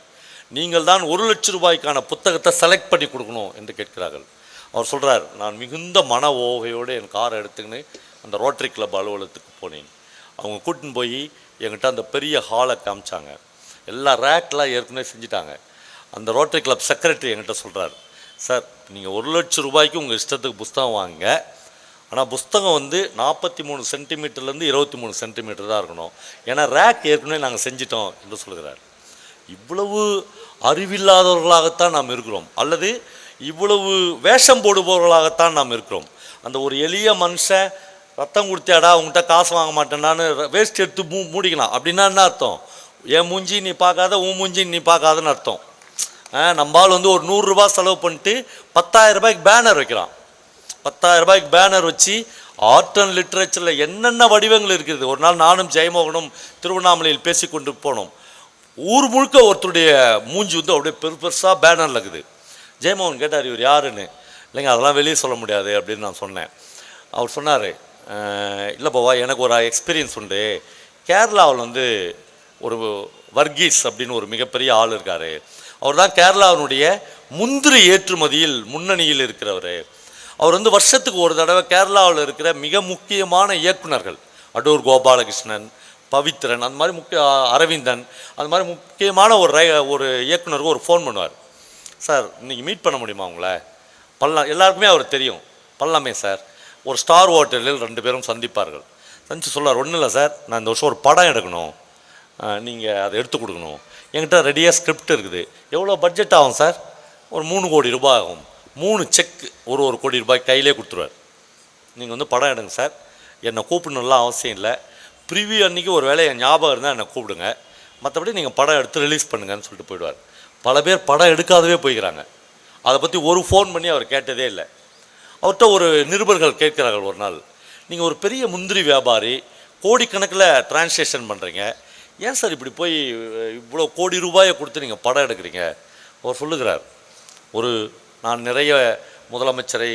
நீங்கள் தான் 1 லட்சம் ரூபாய்க்கான புத்தகத்தை செலக்ட் பண்ணி கொடுக்கணும் என்று கேட்கிறார்கள். அவர் சொல்கிறார், நான் மிகுந்த மன ஓகையோடு என் காரை எடுத்துக்கின்னு அந்த ரோட்டரி கிளப் அலுவலகத்துக்கு போனேன். அவங்க கூட்டின்னு போய் என்கிட்ட அந்த பெரிய ஹாலை காமிச்சாங்க. எல்லா ரேக்லாம் ஏற்கனவே செஞ்சுட்டாங்க. அந்த ரோட்டரி கிளப் செக்ரட்டரி என்கிட்ட சொல்கிறார், சார் நீங்கள் 1 லட்சம் ரூபாய்க்கு உங்கள் இஷ்டத்துக்கு புஸ்தகம் வாங்க, ஆனால் புஸ்தகம் 43 சென்டிமீட்டர்லேருந்து 23 சென்டிமீட்டர் தான் இருக்கணும், ஏன்னா ரேக் ஏற்கனவே நாங்கள் செஞ்சிட்டோம் என்று சொல்கிறார். இவ்வளவு அறிவில்லாதவர்களாகத்தான் நாம் இருக்கிறோம், அல்லது இவ்வளவு வேஷம் போடுபவர்களாகத்தான் நாம் இருக்கிறோம். அந்த ஒரு எளிய மனுஷன் ரத்தம் கொடுத்தியாடா உங்கள்கிட்ட காசு வாங்க மாட்டேன்னான்னு வேஸ்ட் எடுத்து மூடிக்கலாம். அப்படின்னா என்ன அர்த்தம்? என் மூஞ்சி நீ பார்க்காத, உன் மூஞ்சி நீ பார்க்காதன்னு அர்த்தம். நம்மால் ஒரு 100 ரூபா செலவு பண்ணிட்டு 10,000 ரூபாய்க்கு பேனர் வைக்கிறான். 10,000 ரூபாய்க்கு பேனர் வச்சு ஆர்ட் அண்ட் லிட்ரேச்சரில் என்னென்ன வடிவங்கள் இருக்குது. ஒரு நாள் நானும் ஜெயமோகனும் திருவண்ணாமலையில் பேசி கொண்டு போனோம். ஊர் முழுக்க ஒருத்தருடைய மூஞ்சி அப்படியே பெருசாக பேனரில் இருக்குது. ஜெயமோகன் கேட்டார், இவர் யாருன்னு. இல்லைங்க அதெல்லாம் வெளியே சொல்ல முடியாது அப்படின்னு நான் சொன்னேன். அவர் சொன்னார், இல்லை பாவா எனக்கு ஒரு எக்ஸ்பீரியன்ஸ் உண்டு. கேரளாவில் ஒரு வர்கீஸ் அப்படின்னு ஒரு மிகப்பெரிய ஆள் இருக்கார். அவர் தான் கேரளாவினுடைய முந்திரி ஏற்றுமதியில் முன்னணியில் இருக்கிறவர். அவர் வருஷத்துக்கு ஒரு தடவை கேரளாவில் இருக்கிற மிக முக்கியமான இயக்குநர்கள், அடூர் கோபாலகிருஷ்ணன், பவித்ரன், அந்த மாதிரி அரவிந்தன், அந்த மாதிரி முக்கியமான ஒரு இயக்குனருக்கு ஒரு ஃபோன் பண்ணுவார். சார் இன்றைக்கி மீட் பண்ண முடியுமா உங்களை? எல்லாருக்குமே அவர் தெரியும். பண்ணலாமே சார். ஒரு ஸ்டார் ஹோட்டலில் 2 பேரும் சந்திப்பார்கள். சந்தித்து சொல்லார், ஒன்றும் இல்லை சார், நான் இந்த வருஷம் ஒரு படம் எடுக்கணும், நீங்கள் அதை எடுத்து கொடுக்கணும். என்கிட்ட ரெடியாக ஸ்கிரிப்ட் இருக்குது. எவ்வளோ பட்ஜெட் ஆகும் சார்? ஒரு 3 கோடி ரூபாய் ஆகும். 3 செக், ஒரு கோடி ரூபாய் கையிலே கொடுத்துருவார். நீங்கள் படம் எடுங்க சார், என்னை கூப்பிடணும்லாம் அவசியம் இல்லை. ப்ரிவியூ அன்றைக்கி ஒரு வேலை என் ஞாபகம் இருந்தால் என்னை கூப்பிடுங்க, மற்றபடி நீங்கள் படம் எடுத்து ரிலீஸ் பண்ணுங்கன்னு சொல்லிட்டு போயிடுவார். பல பேர் படம் எடுக்காதவே போய்க்கிறாங்க. அதை பற்றி ஒரு ஃபோன் பண்ணி அவர் கேட்டதே இல்லை. அவர்கிட்ட ஒரு நிருபர்கள் கேட்குறார்கள் ஒரு நாள், நீங்கள் ஒரு பெரிய முந்திரி வியாபாரி, கோடிக்கணக்கில் டிரான்ஸ்லேஷன் பண்ணுறீங்க, ஏன் சார் இப்படி போய் இவ்வளோ கோடி ரூபாயை கொடுத்து நீங்கள் படம் எடுக்கிறீங்க? அவர் சொல்லுகிறார், நான் நிறைய முதலமைச்சரை,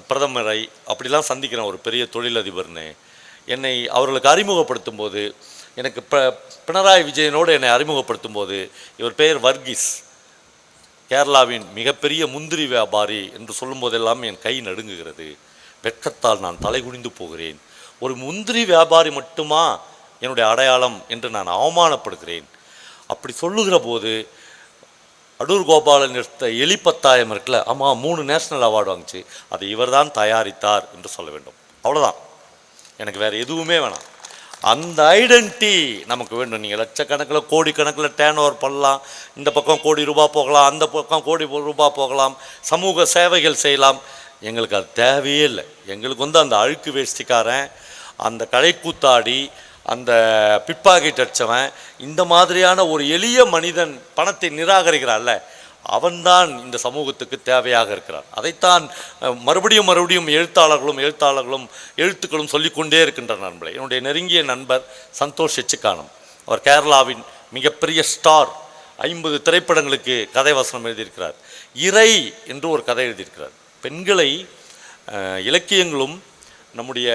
பிரதமரை அப்படிலாம் சந்திக்கிறேன், ஒரு பெரிய தொழிலதிபர்னு. என்னை அவர்களுக்கு அறிமுகப்படுத்தும் போது, எனக்கு பினராயி விஜயனோடு என்னை அறிமுகப்படுத்தும் போது, இவர் பெயர் வர்கீஸ், கேரளாவின் மிகப்பெரிய முந்திரி வியாபாரி என்று சொல்லும் போதெல்லாம் என் கை நடுங்குகிறது. வெட்கத்தால் நான் தலைகுனிந்து போகிறேன். ஒரு முந்திரி வியாபாரி மட்டுமா என்னுடைய அடையாளம் என்று நான் அவமானப்படுகிறேன். அப்படி சொல்லுகிற போது, அடூர் கோபாலன் எடுத்த எலிப்பத்தாயம் இருக்குல்ல, ஆமாம் 3 நேஷ்னல் அவார்டு வாங்கிச்சு, அதை இவர் தான் தயாரித்தார் என்று சொல்ல வேண்டும். அவ்வளோதான், எனக்கு வேறு எதுவுமே வேணாம். அந்த ஐடென்டிட்டி நமக்கு வேண்டும். நீங்கள் லட்சக்கணக்கில் கோடிக்கணக்கில் டேர்ன் ஓவர் பண்ணலாம், இந்த பக்கம் கோடி ரூபாய் போகலாம், அந்த பக்கம் கோடி ரூபாய் போகலாம், சமூக சேவைகள் செய்யலாம். எங்களுக்கு அது தேவையே இல்லை. எங்களுக்கு அந்த அழுக்கு வேஷ்டிக்காரன், அந்த கலைக்கூத்தாடி, அந்த பிட்பாக்கெட் அடித்தவன், இந்த மாதிரியான ஒரு எளிய மனிதன் பணத்தை நிராகரிக்கிறான்ல, அவன்தான் இந்த சமூகத்துக்கு தேவையாக இருக்கிறான். அதைத்தான் மறுபடியும் எழுத்தாளர்களும் எழுத்துக்களும் சொல்லிக்கொண்டே இருக்கின்ற நண்பர்களே. என்னுடைய நெருங்கிய நண்பர் சந்தோஷ் எச்சுக்கானம், அவர் கேரளாவின் மிகப்பெரிய ஸ்டார், 50 திரைப்படங்களுக்கு கதை வசனம் எழுதியிருக்கிறார். இறை என்று ஒரு கதை எழுதியிருக்கிறார். பெண்களை இலக்கியங்களும் நம்முடைய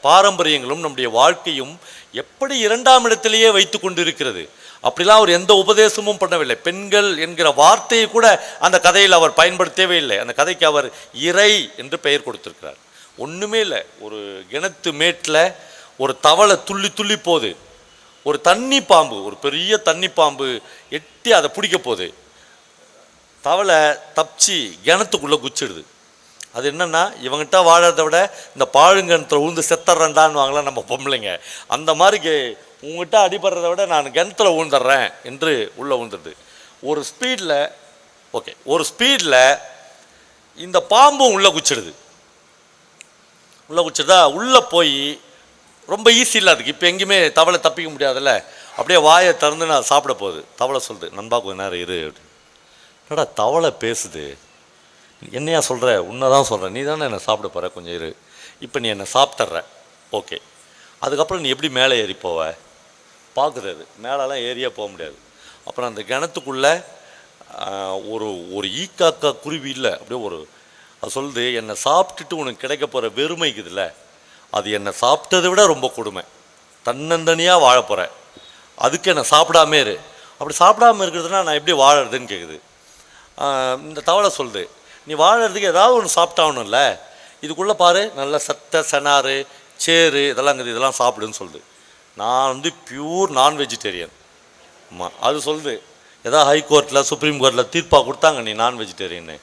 பாரம்பரியங்களும் நம்முடைய வாழ்க்கையும் எப்படி 2ஆம் இடத்திலேயே வைத்து கொண்டு இருக்கிறது. அப்படிலாம் அவர் எந்த உபதேசமும் பண்ணவில்லை. பெண்கள் என்கிற வார்த்தையை கூட அந்த கதையில் அவர் பயன்படுத்தவே இல்லை. அந்த கதைக்கு அவர் இறை என்று பெயர் கொடுத்திருக்கிறார். ஒன்றுமே இல்லை. ஒரு கிணத்து மேட்டில் ஒரு தவளை துள்ளி துள்ளி போகுது. ஒரு தண்ணி பாம்பு, ஒரு பெரிய தண்ணி பாம்பு எட்டி அதை பிடிக்க போகுது. தவளை தப்பிச்சு கிணத்துக்குள்ளே குச்சிடுது. அது என்னென்னா, இவங்ககிட்ட வாழறதை விட இந்த பாழுங்கிணத்துல உழுந்து செத்தர்றேன்டான்னு வாங்கலாம் நம்ம பொம்பளைங்க. அந்த மாதிரி உங்ககிட்ட அடிபடுறதை விட நான் கிணத்துல ஊழ்ந்துடுறேன் என்று உள்ளே ஊழ்ந்துடுது. ஒரு ஸ்பீடில் இந்த பாம்பும் உள்ளே குச்சிடுது. உள்ளே குச்சிடுதா, உள்ளே போய் ரொம்ப ஈஸி இல்லை அதுக்கு. இப்போ எங்கேயுமே தவளை தப்பிக்க முடியாதுல்ல. அப்படியே வாயை திறந்து நான் சாப்பிட போகுது. தவளை சொல்லுது, நண்பா கொஞ்ச நேரம் இரு அப்படின்னு. என்னடா தவளை பேசுது, என்னையா சொல்கிற? உன்னை சொல்கிறேன், நீ தானே என்னை சாப்பிட போகிற, கொஞ்சம் இரு. இப்போ நீ என்னை சாப்பிட்ற, ஓகே. அதுக்கப்புறம் நீ எப்படி மேலே ஏறி போவ? பார்க்குது, அது மேலெலாம் ஏறியே போக முடியாது. அப்புறம் அந்த கிணத்துக்குள்ளே ஒரு ஈக்காக்கா குருவி இல்லை, அப்படியே அது சொல்லுது, என்னை சாப்பிட்டுட்டு உனக்கு கிடைக்க போகிற வெறுமைக்குதுல்ல, அது என்னை சாப்பிட்டதை விட ரொம்ப கொடுமை. தன்னந்தனியாக வாழ போகிறேன், அதுக்கு என்னை சாப்பிடாமே இரு. அப்படி சாப்பிடாமல் இருக்கிறதுனா நான் எப்படி வாழறதுன்னு கேட்குது. இந்த தவளை சொல்லுது, நீ வாழறதுக்கு ஏதாவது ஒன்று சாப்பிட்டாகணும்ல, இதுக்குள்ளே பாரு, நல்ல சத்தை செனாறு சேரு இதெல்லாம் இருக்குது, இதெல்லாம் சாப்பிடுன்னு சொல்லுது. நான் பியூர் நான் வெஜிடேரியன். ஆமாம், அது சொல்லுது, ஏதாவது ஹைகோர்ட்டில் சுப்ரீம் கோர்ட்டில் தீர்ப்பாக கொடுத்தாங்க நீ நான் வெஜிடேரியன்னு,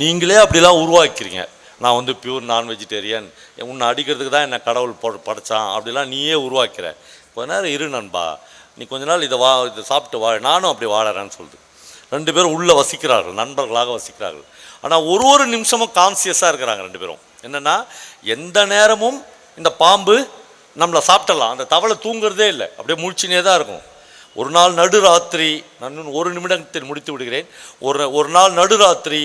நீங்களே அப்படிலாம் உருவாக்கிறீங்க. நான் பியூர் நான் வெஜிடேரியன், உன்னை அடிக்கிறதுக்கு தான் என்னை கடவுள் படைச்சான், அப்படிலாம் நீயே உருவாக்கிற. கொஞ்ச நேரம் இரு நண்பா, நீ கொஞ்ச நாள் இதை சாப்பிட்டு வாழ, நானும் அப்படி வாழறேன்னு சொல்லுது. ரெண்டு பேரும் உள்ளே வசிக்கிறார்கள், நண்பர்களாக வசிக்கிறார்கள். ஆனால் ஒரு நிமிஷமும் கான்சியஸாக இருக்கிறாங்க ரெண்டு பேரும். என்னென்னா, எந்த நேரமும் இந்த பாம்பு நம்மளை சாப்பிடலாம். அந்த தவளை தூங்குறதே இல்லை, அப்படியே முழிச்சினே தான் இருக்கும். ஒரு நாள் நடுராத்திரி, நான் ஒரு நிமிடத்தில் முடித்து விடுகிறேன். ஒரு நாள் நடுராத்திரி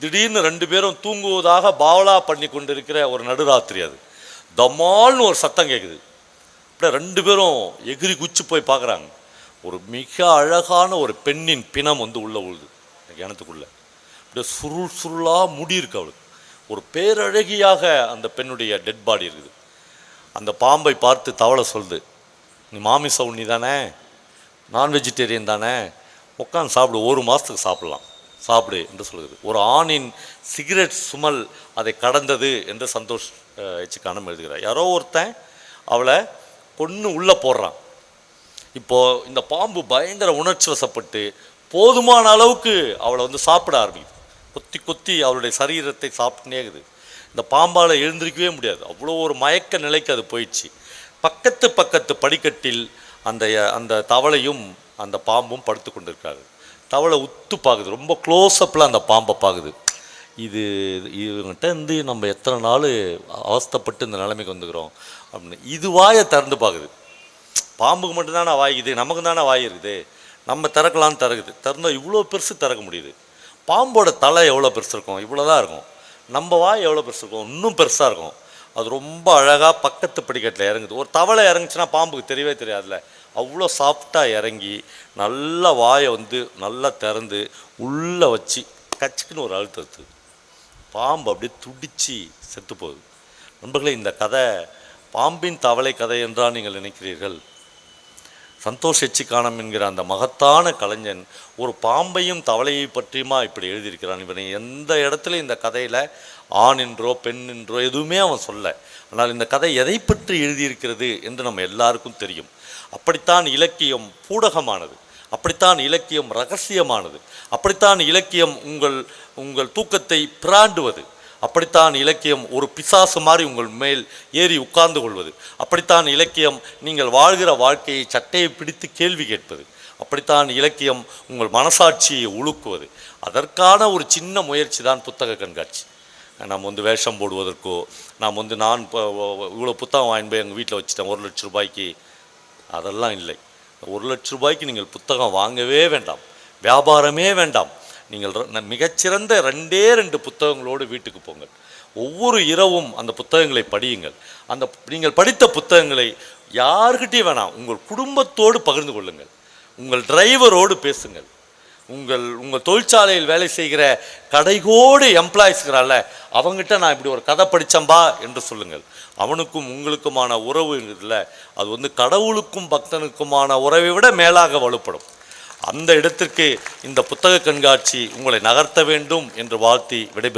திடீர்னு ரெண்டு பேரும் தூங்குவதாக பாவலா பண்ணி கொண்டிருக்கிற ஒரு நடுராத்திரி, அது தமால்னு ஒரு சத்தம் கேட்குது. அப்படியே ரெண்டு பேரும் எகிரி குச்சி போய் பார்க்குறாங்க. ஒரு மிக அழகான ஒரு பெண்ணின் பிணம் உள்ளே உழுது கிணத்துக்குள்ளே. அப்படியே சுருளாக முடி இருக்கு அவளுக்கு. ஒரு பேரழகியாக அந்த பெண்ணுடைய டெட் பாடி இருக்குது. அந்த பாம்பை பார்த்து தவளை சொல்லுது, நீ மாமிச உண்ணி தானே, நான் வெஜிடேரியன் தானே, உட்காந்து சாப்பிடு, 1 மாதத்துக்கு சாப்பிடலாம், சாப்பிடு என்று சொல்லுது. ஒரு ஆணின் சிகரெட் சுமல் அதை கடந்தது என்று சந்தோஷ் எச்சிக்கானம் எழுதுகிறார். யாரோ ஒருத்தன் அவளை கொன்று உள்ளே போடுறான். இப்போது இந்த பாம்பு பயங்கர உணர்ச்சி வசப்பட்டு போதுமான அளவுக்கு அவளை சாப்பிட ஆரம்பிக்குது. கொத்தி கொத்தி அவளுடைய சரீரத்தை சாப்பிட்டுனேகுது. இந்த பாம்பால் எழுந்திருக்கவே முடியாது, அவ்வளோ ஒரு மயக்க நிலைக்கு அது போயிடுச்சு. பக்கத்து படிக்கட்டில் அந்த தவளையும் அந்த பாம்பும் படுத்து கொண்டிருக்காரு. தவளை உத்து பார்க்குது, ரொம்ப க்ளோஸ்அப்பில் அந்த பாம்பை பார்க்குது. இவங்கிட்ட நம்ம எத்தனை நாள் அவஸ்தைப்பட்டு இந்த நிலைமைக்கு வந்துக்கிறோம் அப்படின்னு இது வாயை திறந்து பார்க்குது. பாம்புக்கு மட்டும்தானே வாய்க்குது, நமக்கு தானே வாய் இருக்குது, நம்ம திறக்கலான்னு திறந்தால் இவ்வளோ பெருசு திறக்க முடியுது. பாம்போட தலை எவ்வளோ பெருசு இருக்கும், இவ்வளோ தான் இருக்கும். நம்ம வாய் எவ்வளோ பெருசு இருக்கும், இன்னும் பெருசாக இருக்கும். அது ரொம்ப அழகாக பக்கத்து படிக்கட்டில் இறங்குது. ஒரு தவளை இறங்குச்சுன்னா பாம்புக்கு தெரியவே தெரியாதுல்ல, அவ்வளோ சாஃப்டாக இறங்கி நல்ல வாயை நல்லா திறந்து உள்ளே வச்சு கச்சுக்குன்னு ஒரு அழுத்தத்து பாம்பு அப்படியே துடிச்சு செத்து போகுது. நண்பர்களே, இந்த கதை பாம்பின் தவளை கதை என்றால் நீங்கள் நினைக்கிறீர்கள்? சந்தோஷ் எச்சிக்கானம் என்கிற அந்த மகத்தான கலைஞன் ஒரு பாம்பையும் தவளையை பற்றியுமா இப்படி எழுதியிருக்கிறான். இவனை எந்த இடத்துல இந்த கதையில் ஆண் என்றோ பெண் என்றோ எதுவுமே அவன் சொல்ல. ஆனால் இந்த கதை எதை பற்றி எழுதியிருக்கிறது என்று நம்ம எல்லாருக்கும் தெரியும். அப்படித்தான் இலக்கியம் பூடகமானது, அப்படித்தான் இலக்கியம் ரகசியமானது, அப்படித்தான் இலக்கியம் உங்கள் தூக்கத்தை பிராண்டுவது, அப்படித்தான் இலக்கியம் ஒரு பிசாசு மாதிரி உங்கள் மேல் ஏறி உட்கார்ந்து கொள்வது, அப்படித்தான் இலக்கியம் நீங்கள் வாழ்கிற வாழ்க்கையை சட்டையை பிடித்து கேள்வி கேட்பது, அப்படித்தான் இலக்கியம் உங்கள் மனசாட்சியை உழுக்குவது. அதற்கான ஒரு சின்ன முயற்சி தான் புத்தக கண்காட்சி. நாம் வேஷம் போடுவதற்கோ, நாம் நான் இப்போ இவ்வளோ புத்தகம் வாங்கி போய் எங்கள் வீட்டில் வச்சுட்டேன் 1 லட்ச ரூபாய்க்கு, அதெல்லாம் இல்லை. 1 லட்ச ரூபாய்க்கு நீங்கள் புத்தகம் வாங்கவே வேண்டாம், வியாபாரமே வேண்டாம். நீங்கள் மிகச்சிறந்த 2 புத்தகங்களோடு வீட்டுக்கு போங்கள். ஒவ்வொரு இரவும் அந்த புத்தகங்களை படியுங்கள். நீங்கள் படித்த புத்தகங்களை யார்கிட்டையும் வேணாம், உங்கள் குடும்பத்தோடு பகிர்ந்து கொள்ளுங்கள், உங்கள் டிரைவரோடு பேசுங்கள், உங்கள் தொழிற்சாலையில் வேலை செய்கிற கடைகோடு எம்ப்ளாயிஸ்கிறால அவங்ககிட்ட நான் இப்படி ஒரு கதை படித்தம்பா என்று சொல்லுங்கள். அவனுக்கும் உங்களுக்குமான உறவு இல்லை, அது கடவுளுக்கும் பக்தனுக்குமான உறவை விட மேலாக வலுப்படும். அந்த இடத்திற்கு இந்த புத்தக கண்காட்சி உங்களை நகர்த்த வேண்டும் என்று வாழ்த்தி விடைபெறுகிறேன்.